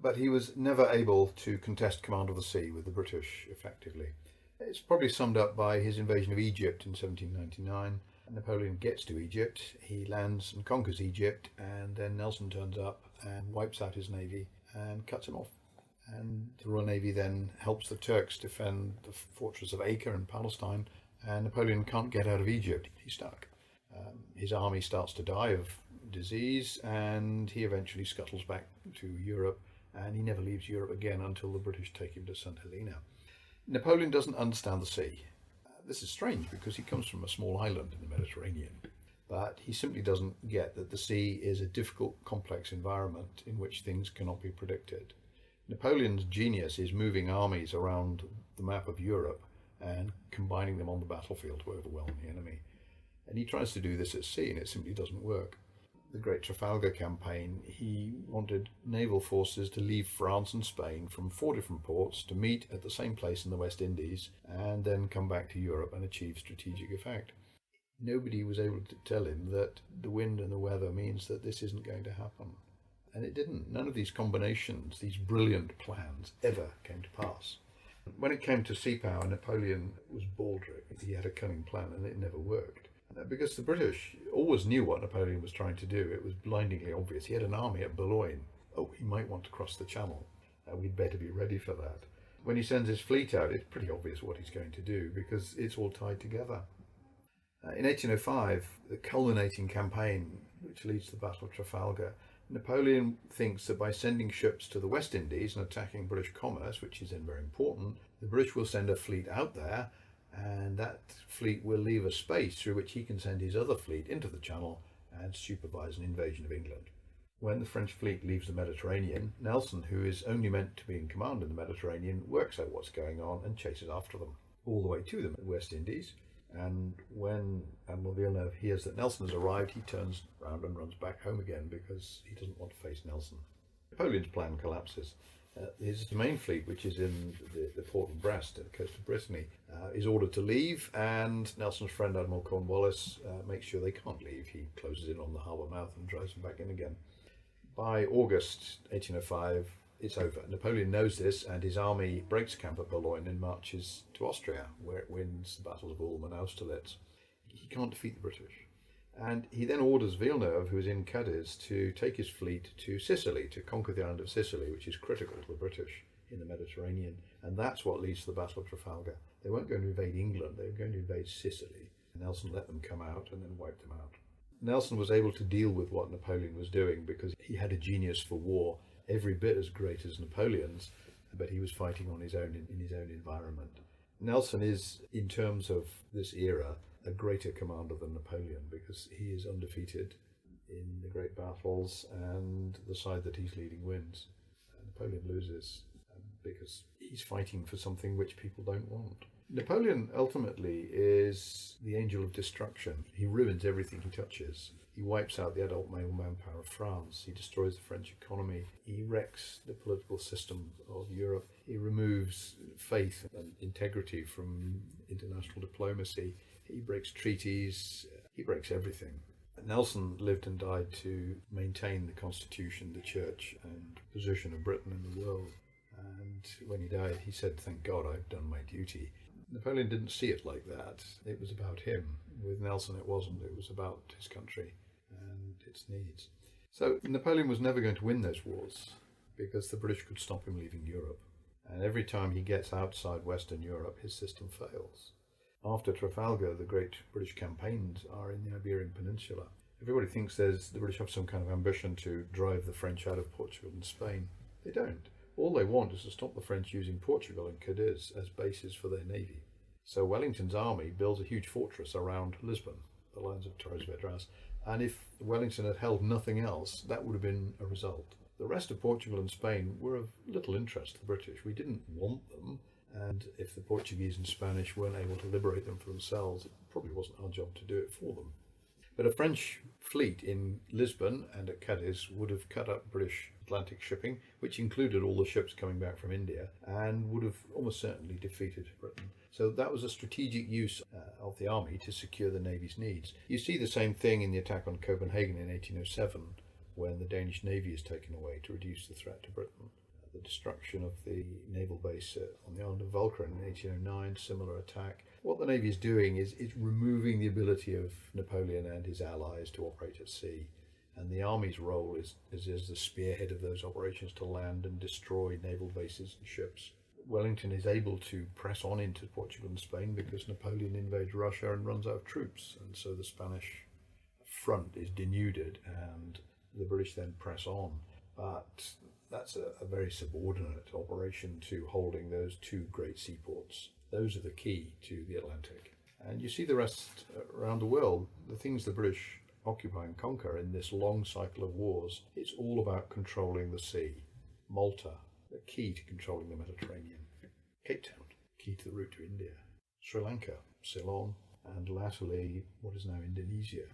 But he was never able to contest command of the sea with the British effectively. It's probably summed up by his invasion of Egypt in 1799. Napoleon gets to Egypt, he lands and conquers Egypt, and then Nelson turns up and wipes out his navy and cuts him off. And the Royal Navy then helps the Turks defend the fortress of Acre in Palestine, and Napoleon can't get out of Egypt. He's stuck. His army starts to die of disease, and he eventually scuttles back to Europe, and he never leaves Europe again until the British take him to St. Helena. Napoleon doesn't understand the sea. This is strange because he comes from a small island in the Mediterranean, but he simply doesn't get that the sea is a difficult, complex environment in which things cannot be predicted. Napoleon's genius is moving armies around the map of Europe and combining them on the battlefield to overwhelm the enemy. And he tries to do this at sea, and it simply doesn't work. The Great Trafalgar Campaign, he wanted naval forces to leave France and Spain from 4 different ports to meet at the same place in the West Indies and then come back to Europe and achieve strategic effect. Nobody was able to tell him that the wind and the weather means that this isn't going to happen. And it didn't. None of these combinations, these brilliant plans, ever came to pass. When it came to sea power, Napoleon was baldrick. He had a cunning plan and it never worked. Because the British always knew what Napoleon was trying to do. It was blindingly obvious. He had an army at Boulogne. Oh, he might want to cross the Channel. We'd better be ready for that. When he sends his fleet out, it's pretty obvious what he's going to do because it's all tied together. In 1805, the culminating campaign, which leads to the Battle of Trafalgar, Napoleon thinks that by sending ships to the West Indies and attacking British commerce, which is then very important, the British will send a fleet out there, and that fleet will leave a space through which he can send his other fleet into the Channel and supervise an invasion of England. When the French fleet leaves the Mediterranean, Nelson, who is only meant to be in command in the Mediterranean, works out what's going on and chases after them all the way to the West Indies. And when Admiral Villeneuve hears that Nelson has arrived, he turns round and runs back home again because he doesn't want to face Nelson. Napoleon's plan collapses. His main fleet, which is in the port of Brest, at the coast of Brittany, is ordered to leave, and Nelson's friend Admiral Cornwallis makes sure they can't leave. He closes in on the harbour mouth and drives them back in again. By August 1805, it's over. Napoleon knows this, and his army breaks camp at Boulogne and marches to Austria, where it wins the battles of Ulm and Austerlitz. He can't defeat the British. And he then orders Villeneuve, who is in Cadiz, to take his fleet to Sicily, to conquer the island of Sicily, which is critical to the British in the Mediterranean. And that's what leads to the Battle of Trafalgar. They weren't going to invade England, they were going to invade Sicily. Nelson let them come out and then wiped them out. Nelson was able to deal with what Napoleon was doing because he had a genius for war, every bit as great as Napoleon's, but he was fighting on his own in his own environment. Nelson is, in terms of this era, a greater commander than Napoleon because he is undefeated in the great battles and the side that he's leading wins. Napoleon loses because he's fighting for something which people don't want. Napoleon ultimately is the angel of destruction. He ruins everything he touches. He wipes out the adult male manpower of France. He destroys the French economy. He wrecks the political system of Europe. He removes faith and integrity from international diplomacy. He breaks treaties. He breaks everything. Nelson lived and died to maintain the constitution, the church, and position of Britain in the world. And when he died, he said, "Thank God I've done my duty." Napoleon didn't see it like that. It was about him. With Nelson, it wasn't. It was about his country and its needs. So Napoleon was never going to win those wars because the British could stop him leaving Europe. And every time he gets outside Western Europe, his system fails. After Trafalgar, the great British campaigns are in the Iberian Peninsula. Everybody thinks the British have some kind of ambition to drive the French out of Portugal and Spain. They don't. All they want is to stop the French using Portugal and Cadiz as bases for their navy. So Wellington's army builds a huge fortress around Lisbon, the lines of Torres Vedras, and if Wellington had held nothing else, that would have been a result. The rest of Portugal and Spain were of little interest to the British. We didn't want them, and if the Portuguese and Spanish weren't able to liberate them for themselves, it probably wasn't our job to do it for them. But a French fleet in Lisbon and at Cadiz would have cut up British Atlantic shipping, which included all the ships coming back from India, and would have almost certainly defeated Britain. So that was a strategic use of the army to secure the navy's needs. You see the same thing in the attack on Copenhagen in 1807, when the Danish navy is taken away to reduce the threat to Britain. The destruction of the naval base on the island of Walcheren in 1809, similar attack. What the Navy is doing is removing the ability of Napoleon and his allies to operate at sea. And the Army's role is as the spearhead of those operations to land and destroy naval bases and ships. Wellington is able to press on into Portugal and Spain because Napoleon invades Russia and runs out of troops. And so the Spanish front is denuded and the British then press on. But that's a very subordinate operation to holding those two great seaports. Those are the key to the Atlantic. And you see the rest around the world, the things the British occupy and conquer in this long cycle of wars, it's all about controlling the sea. Malta, the key to controlling the Mediterranean. Cape Town, key to the route to India. Sri Lanka, Ceylon, and latterly what is now Indonesia.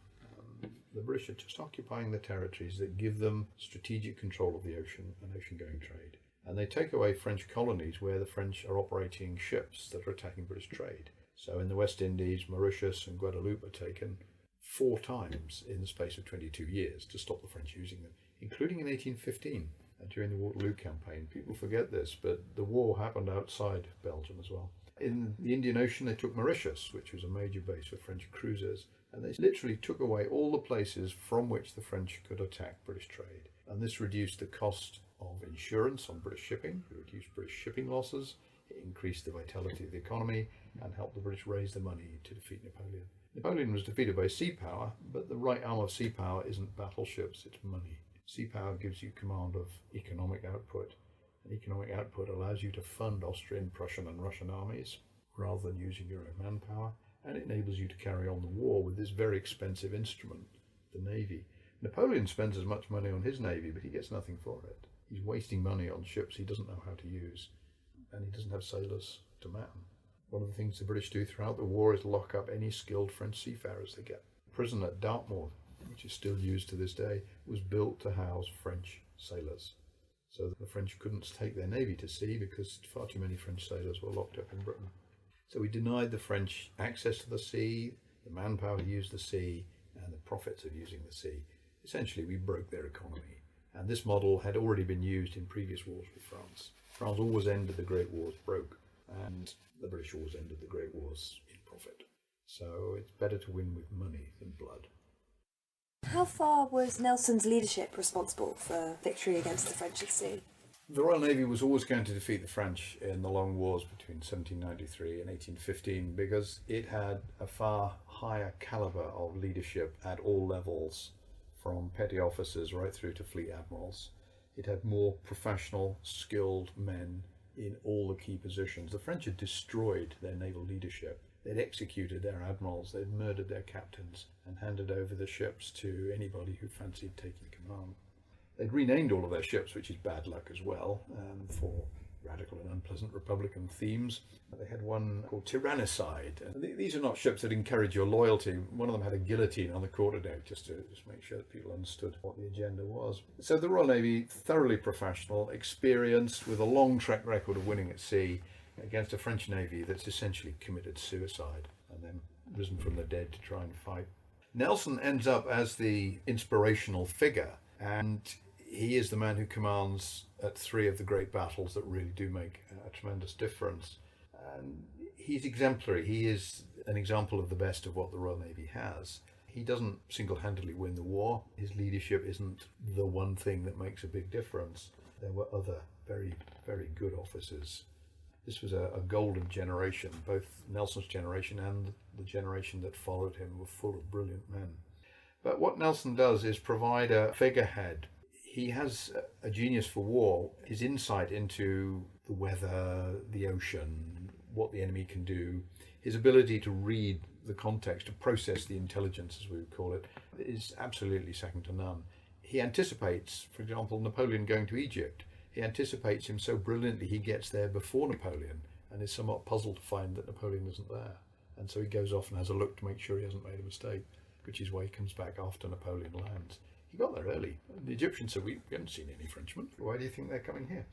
The British are just occupying the territories that give them strategic control of the ocean and ocean-going trade. And they take away French colonies where the French are operating ships that are attacking British trade. So in the West Indies, Mauritius and Guadeloupe are taken 4 times in the space of 22 years to stop the French using them, including in 1815 during the Waterloo campaign. People forget this, but the war happened outside Belgium as well. In the Indian Ocean, they took Mauritius, which was a major base for French cruisers, and they literally took away all the places from which the French could attack British trade. And this reduced the cost of insurance on British shipping, it reduced British shipping losses, it increased the vitality of the economy, and helped the British raise the money to defeat Napoleon. Napoleon was defeated by sea power, but the right arm of sea power isn't battleships, it's money. Sea power gives you command of economic output. And economic output allows you to fund Austrian, Prussian and Russian armies rather than using your own manpower, and it enables you to carry on the war with this very expensive instrument, the navy. Napoleon spends as much money on his navy, but he gets nothing for it. He's wasting money on ships he doesn't know how to use, and he doesn't have sailors to man. One of the things the British do throughout the war is lock up any skilled French seafarers they get. The prison at Dartmoor, which is still used to this day, was built to house French sailors. So the French couldn't take their navy to sea because far too many French sailors were locked up in Britain. So we denied the French access to the sea, the manpower to use the sea, and the profits of using the sea. Essentially, we broke their economy. And this model had already been used in previous wars with France. France always ended the Great Wars broke, and the British always ended the Great Wars in profit. So it's better to win with money than blood. How far was Nelson's leadership responsible for victory against the French at sea? The Royal Navy was always going to defeat the French in the long wars between 1793 and 1815 because it had a far higher calibre of leadership at all levels, from petty officers right through to fleet admirals. It had more professional, skilled men in all the key positions. The French had destroyed their naval leadership. They'd executed their admirals, they'd murdered their captains, and handed over the ships to anybody who fancied taking command. They'd renamed all of their ships, which is bad luck as well, for radical and unpleasant Republican themes. They had one called Tyrannicide. And these are not ships that encourage your loyalty. One of them had a guillotine on the quarterdeck just to make sure that people understood what the agenda was. So the Royal Navy, thoroughly professional, experienced, with a long track record of winning at sea, against a French Navy that's essentially committed suicide and then risen from the dead to try and fight. Nelson ends up as the inspirational figure, and he is the man who commands at three of the great battles that really do make a tremendous difference. And he's exemplary. He is an example of the best of what the Royal Navy has. He doesn't single-handedly win the war. His leadership isn't the one thing that makes a big difference. There were other very, very good officers. This was a golden generation. Both Nelson's generation and the generation that followed him were full of brilliant men. But what Nelson does is provide a figurehead. He has a genius for war. His insight into the weather, the ocean, what the enemy can do, his ability to read the context, to process the intelligence, as we would call it, is absolutely second to none. He anticipates, for example, Napoleon going to Egypt. He anticipates him so brilliantly he gets there before Napoleon and is somewhat puzzled to find that Napoleon isn't there. And so he goes off and has a look to make sure he hasn't made a mistake, which is why he comes back after Napoleon lands. He got there early. The Egyptians said, we haven't seen any Frenchmen. Why do you think they're coming here?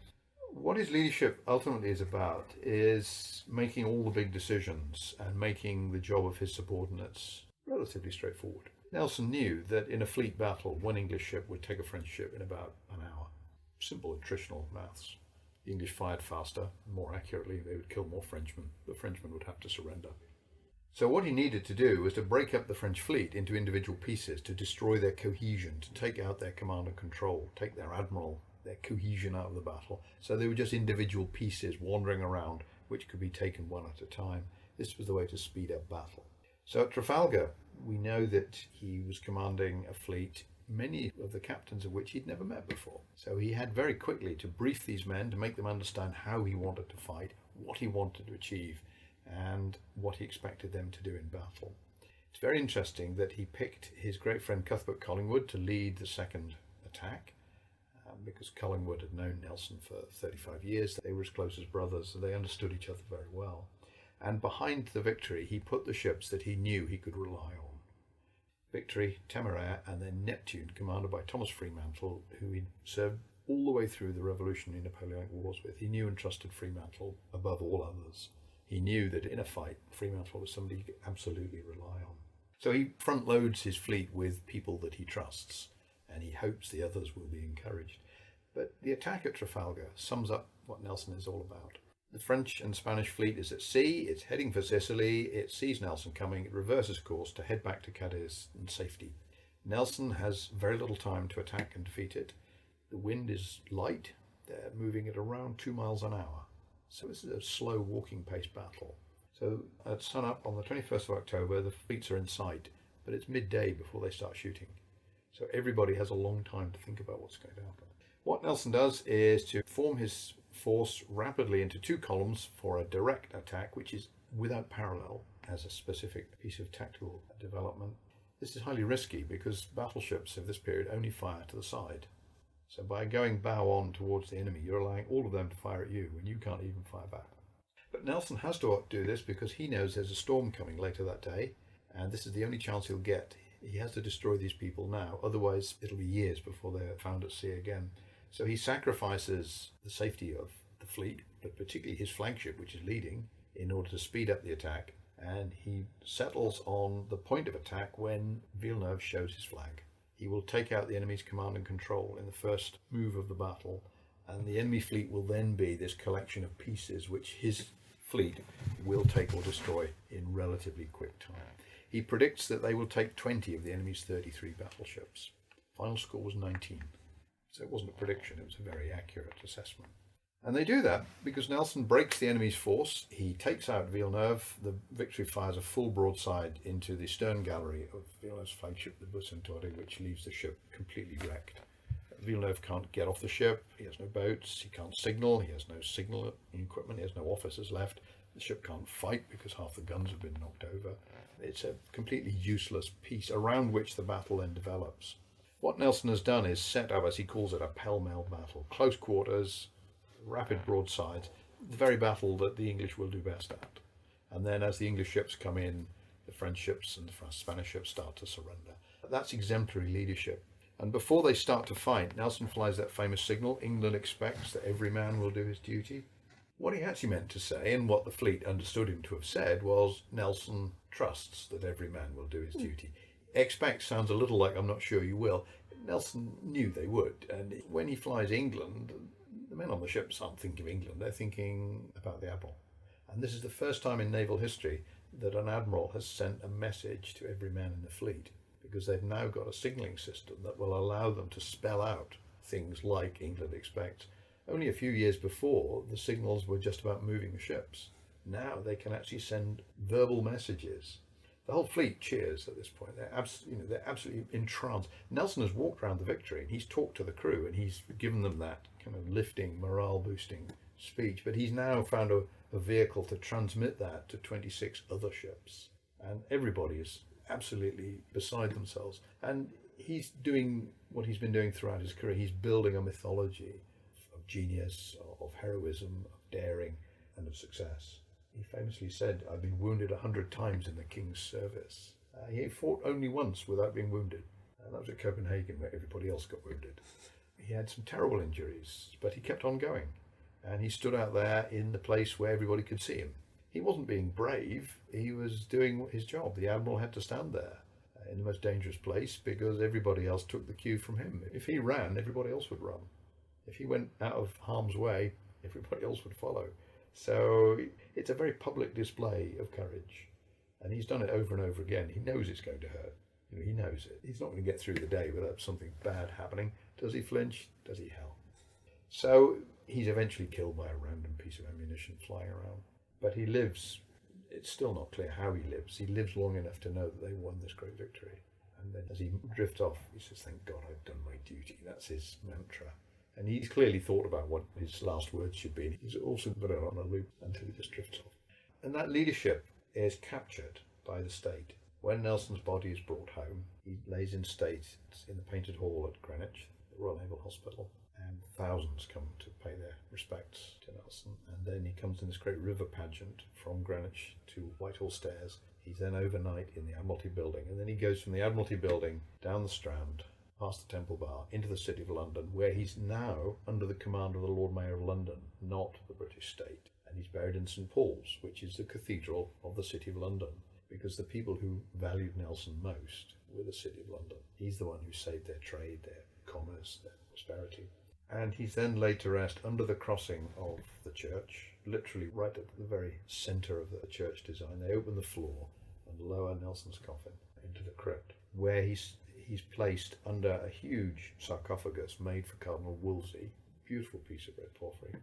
What his leadership ultimately is about is making all the big decisions and making the job of his subordinates relatively straightforward. Nelson knew that in a fleet battle, one English ship would take a French ship in about an hour. Simple attritional maths. The English fired faster, more accurately, they would kill more Frenchmen. The Frenchmen would have to surrender. So what he needed to do was to break up the French fleet into individual pieces, to destroy their cohesion, to take out their command and control, take their admiral, their cohesion out of the battle. So they were just individual pieces wandering around, which could be taken one at a time. This was the way to speed up battle. So at Trafalgar, we know that he was commanding a fleet, many of the captains of which he'd never met before. So he had very quickly to brief these men, to make them understand how he wanted to fight, what he wanted to achieve, and what he expected them to do in battle. It's very interesting that he picked his great friend Cuthbert Collingwood to lead the second attack, because Collingwood had known Nelson for 35 years. They were as close as brothers, so they understood each other very well. And behind the Victory, he put the ships that he knew he could rely on. Victory, Temeraire, and then Neptune, commanded by Thomas Fremantle, who he'd served all the way through the revolutionary Napoleonic Wars with. He knew and trusted Fremantle above all others. He knew that in a fight, Fremantle was somebody he could absolutely rely on. So he front loads his fleet with people that he trusts, and he hopes the others will be encouraged. But the attack at Trafalgar sums up what Nelson is all about. The French and Spanish fleet is at sea, it's heading for Sicily, it sees Nelson coming, it reverses course to head back to Cadiz in safety. Nelson has very little time to attack and defeat it. The wind is light, they're moving at around 2 miles an hour. So this is a slow walking pace battle. So at sunup on the 21st of October, the fleets are in sight, but it's midday before they start shooting. So everybody has a long time to think about what's going to happen. What Nelson does is to form his force rapidly into two columns for a direct attack, which is without parallel as a specific piece of tactical development. This is highly risky because battleships of this period only fire to the side. So by going bow on towards the enemy, you're allowing all of them to fire at you when you can't even fire back. But Nelson has to do this because he knows there's a storm coming later that day, and this is the only chance he'll get. He has to destroy these people now, otherwise it'll be years before they're found at sea again. So he sacrifices the safety of the fleet, but particularly his flagship, which is leading, in order to speed up the attack. And he settles on the point of attack when Villeneuve shows his flag. He will take out the enemy's command and control in the first move of the battle, and the enemy fleet will then be this collection of pieces which his fleet will take or destroy in relatively quick time. He predicts that they will take 20 of the enemy's 33 battleships. Final score was 19. So it wasn't a prediction, it was a very accurate assessment. And they do that because Nelson breaks the enemy's force. He takes out Villeneuve. The Victory fires a full broadside into the stern gallery of Villeneuve's flagship, the Bucentaure, which leaves the ship completely wrecked. Villeneuve can't get off the ship. He has no boats. He can't signal. He has no signal equipment. He has no officers left. The ship can't fight because half the guns have been knocked over. It's a completely useless piece around which the battle then develops. What Nelson has done is set up, as he calls it, a pell-mell battle. Close quarters, rapid broadsides, the very battle that the English will do best at. And then as the English ships come in, the French ships and the Spanish ships start to surrender. That's exemplary leadership. And before they start to fight, Nelson flies that famous signal, England expects that every man will do his duty. What he actually meant to say, and what the fleet understood him to have said, was Nelson trusts that every man will do his duty. Expect sounds a little like I'm not sure you will. Nelson knew they would. And when he flies England, the men on the ships aren't thinking of England, they're thinking about the Admiral. And this is the first time in naval history that an Admiral has sent a message to every man in the fleet, because they've now got a signalling system that will allow them to spell out things like England expects. Only a few years before, the signals were just about moving the ships. Now they can actually send verbal messages. The whole fleet cheers at this point. They're absolutely entranced. Nelson has walked around the Victory and he's talked to the crew and he's given them that kind of lifting, morale-boosting speech. But he's now found a vehicle to transmit that to 26 other ships. And everybody is absolutely beside themselves. And he's doing what he's been doing throughout his career. He's building a mythology of genius, of heroism, of daring, and of success. He famously said, "I've been wounded 100 times in the King's service." He fought only once without being wounded. And that was at Copenhagen, where everybody else got wounded. He had some terrible injuries, but he kept on going. And he stood out there in the place where everybody could see him. He wasn't being brave, he was doing his job. The Admiral had to stand there in the most dangerous place because everybody else took the cue from him. If he ran, everybody else would run. If he went out of harm's way, everybody else would follow. So it's a very public display of courage. And he's done it over and over again. He knows it's going to hurt. He knows it. He's not going to get through the day without something bad happening. Does he flinch? Does he hell? So he's eventually killed by a random piece of ammunition flying around. But he lives. It's still not clear how he lives. He lives long enough to know that they won this great victory. And then as he drifts off, he says, "Thank God I've done my duty." That's his mantra. And he's clearly thought about what his last words should be. He's also put it on a loop until he just drifts off. And that leadership is captured by the state. When Nelson's body is brought home, he lays in state in the Painted Hall at Greenwich, the Royal Naval Hospital, and thousands come to pay their respects to Nelson. And then he comes in this great river pageant from Greenwich to Whitehall Stairs. He's then overnight in the Admiralty Building, and then he goes from the Admiralty Building down the Strand, past the Temple Bar, into the City of London, where he's now under the command of the Lord Mayor of London, not the British state. And he's buried in St Paul's, which is the cathedral of the City of London, because the people who valued Nelson most were the City of London. He's the one who saved their trade, their commerce, their prosperity. And he's then laid to rest under the crossing of the church, literally right at the very centre of the church design. They open the floor and lower Nelson's coffin into the crypt, where he's placed under a huge sarcophagus made for Cardinal Wolsey, beautiful piece of red porphyry,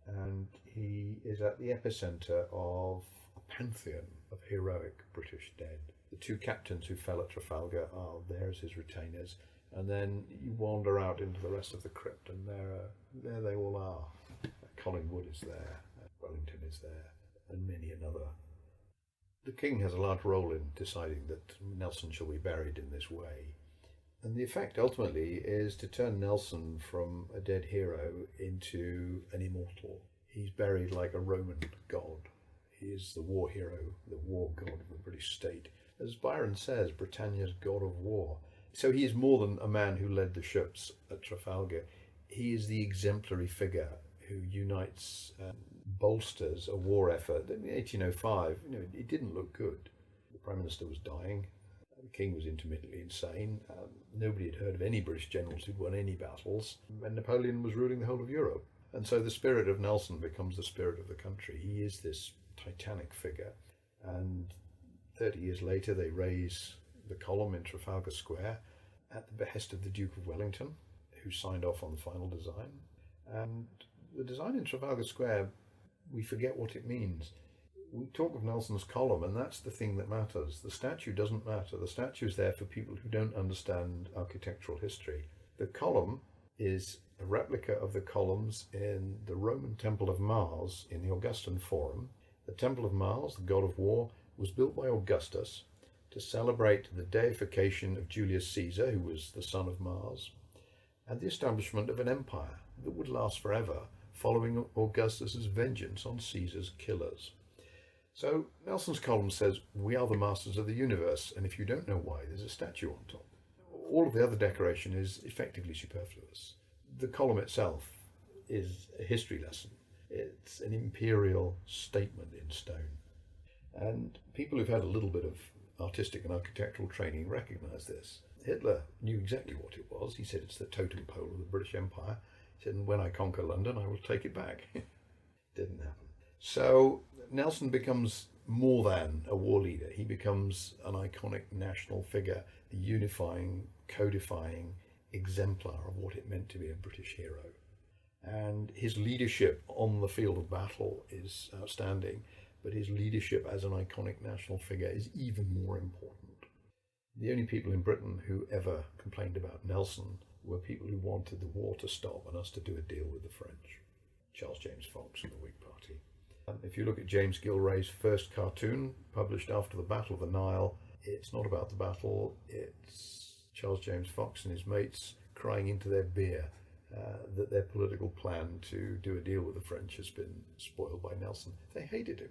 and he is at the epicentre of a pantheon of heroic British dead. The two captains who fell at Trafalgar are there as his retainers, and then you wander out into the rest of the crypt, and there they all are. Collingwood is there, Wellington is there, and many another. The King has a large role in deciding that Nelson shall be buried in this way. And the effect ultimately is to turn Nelson from a dead hero into an immortal. He's buried like a Roman god. He is the war hero, the war god of the British state. As Byron says, Britannia's god of war. So he is more than a man who led the ships at Trafalgar. he is the exemplary figure who unites, bolsters a war effort. In 1805, it didn't look good. The Prime Minister was dying. The King was intermittently insane. Nobody had heard of any British generals who'd won any battles. And Napoleon was ruling the whole of Europe. And so the spirit of Nelson becomes the spirit of the country. He is this titanic figure. And 30 years later, they raise the column in Trafalgar Square at the behest of the Duke of Wellington, who signed off on the final design. And the design in Trafalgar Square, we forget what it means. We talk of Nelson's column, and that's the thing that matters. The statue doesn't matter. The statue is there for people who don't understand architectural history. The column is a replica of the columns in the Roman Temple of Mars in the Augustan Forum. The Temple of Mars, the god of war, was built by Augustus to celebrate the deification of Julius Caesar, who was the son of Mars, and the establishment of an empire that would last forever, following Augustus's vengeance on Caesar's killers. So Nelson's column says, we are the masters of the universe, and if you don't know why, there's a statue on top. All of the other decoration is effectively superfluous. The column itself is a history lesson. It's an imperial statement in stone. And people who've had a little bit of artistic and architectural training recognize this. Hitler knew exactly what it was. He said it's the totem pole of the British Empire. He said, and when I conquer London, I will take it back. Didn't happen. So Nelson becomes more than a war leader. He becomes an iconic national figure, the unifying, codifying exemplar of what it meant to be a British hero. And his leadership on the field of battle is outstanding, but his leadership as an iconic national figure is even more important. The only people in Britain who ever complained about Nelson were people who wanted the war to stop and us to do a deal with the French. Charles James Fox and the Whig Party. If you look at James Gilray's first cartoon, published after the Battle of the Nile, it's not about the battle, it's Charles James Fox and his mates crying into their beer that their political plan to do a deal with the French has been spoiled by Nelson. They hated him.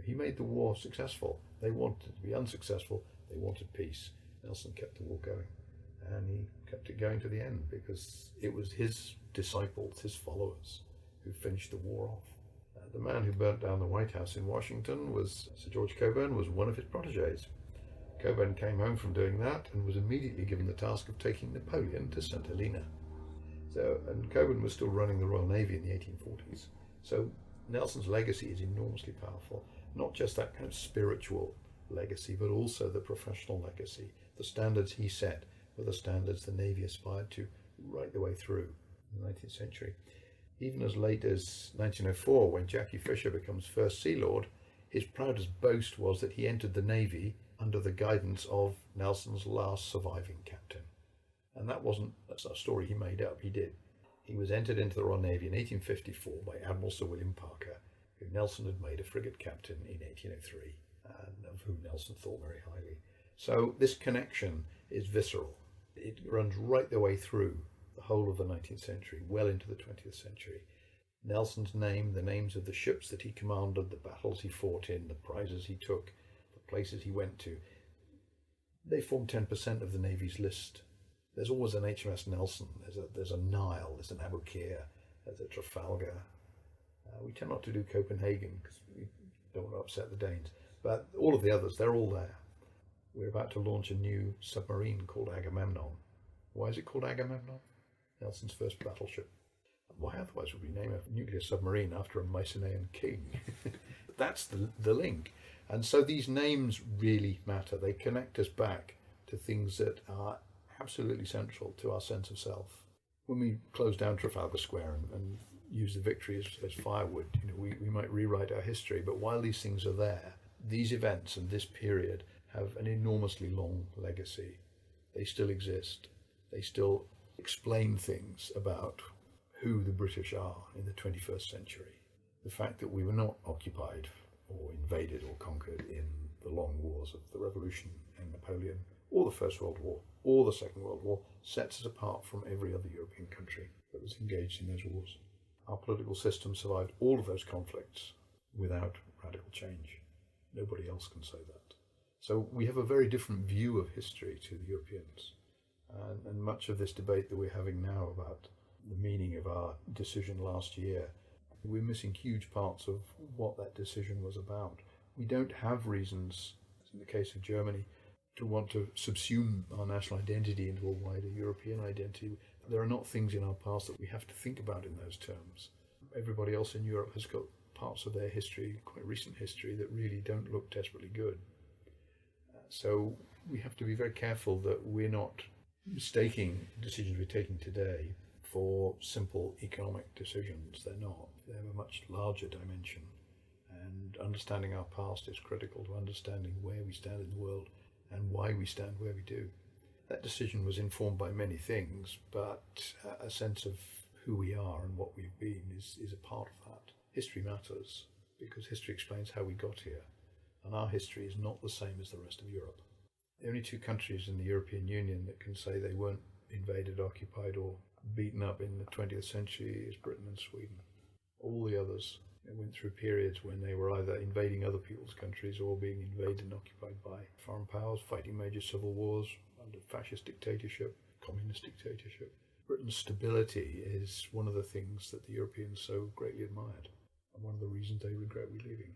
He made the war successful. They wanted it to be unsuccessful. They wanted peace. Nelson kept the war going, and he kept it going to the end because it was his disciples, his followers, who finished the war off. The man who burnt down the White House in Washington was Sir George Cockburn, was one of his protégés. Cockburn came home from doing that and was immediately given the task of taking Napoleon to St. Helena. And Cockburn was still running the Royal Navy in the 1840s. So Nelson's legacy is enormously powerful, not just that kind of spiritual legacy, but also the professional legacy. The standards he set were the standards the Navy aspired to right the way through the 19th century. Even as late as 1904, when Jackie Fisher becomes First Sea Lord, his proudest boast was that he entered the Navy under the guidance of Nelson's last surviving captain. And that's a story he made up, he did. He was entered into the Royal Navy in 1854 by Admiral Sir William Parker, who Nelson had made a frigate captain in 1803, and of whom Nelson thought very highly. So this connection is visceral. It runs right the way through the whole of the 19th century, well into the 20th century. Nelson's name, the names of the ships that he commanded, the battles he fought in, the prizes he took, the places he went to, they form 10% of the Navy's list. There's always an HMS Nelson, there's a Nile, there's an Aboukir, there's a Trafalgar. We tend not to do Copenhagen because we don't want to upset the Danes, but all of the others, they're all there. We're about to launch a new submarine called Agamemnon. Why is it called Agamemnon? Nelson's first battleship. Why otherwise would we name a nuclear submarine after a Mycenaean king? That's the link. And so these names really matter. They connect us back to things that are absolutely central to our sense of self. When we close down Trafalgar Square and use the victory as firewood, we might rewrite our history, but while these things are there, these events and this period have an enormously long legacy. They still exist. They still explain things about who the British are in the 21st century. The fact that we were not occupied or invaded or conquered in the long wars of the Revolution and Napoleon, or the First World War, or the Second World War, sets us apart from every other European country that was engaged in those wars. Our political system survived all of those conflicts without radical change. Nobody else can say that. So we have a very different view of history to the Europeans. And much of this debate that we're having now about the meaning of our decision last year. We're missing huge parts of what that decision was about. We don't have reasons, in the case of Germany, to want to subsume our national identity into a wider European identity. There are not things in our past that we have to think about in those terms. Everybody else in Europe has got parts of their history, quite recent history, that really don't look desperately good. So we have to be very careful that we're not mistaking decisions we're taking today for simple economic decisions. They're not. They have a much larger dimension. And understanding our past is critical to understanding where we stand in the world and why we stand where we do. That decision was informed by many things, but a sense of who we are and what we've been is a part of that. History matters because history explains how we got here, and our history is not the same as the rest of Europe. The only two countries in the European Union that can say they weren't invaded, occupied or beaten up in the 20th century is Britain and Sweden. All the others went through periods when they were either invading other people's countries or being invaded and occupied by foreign powers, fighting major civil wars under fascist dictatorship, communist dictatorship. Britain's stability is one of the things that the Europeans so greatly admired, and one of the reasons they regret we leaving.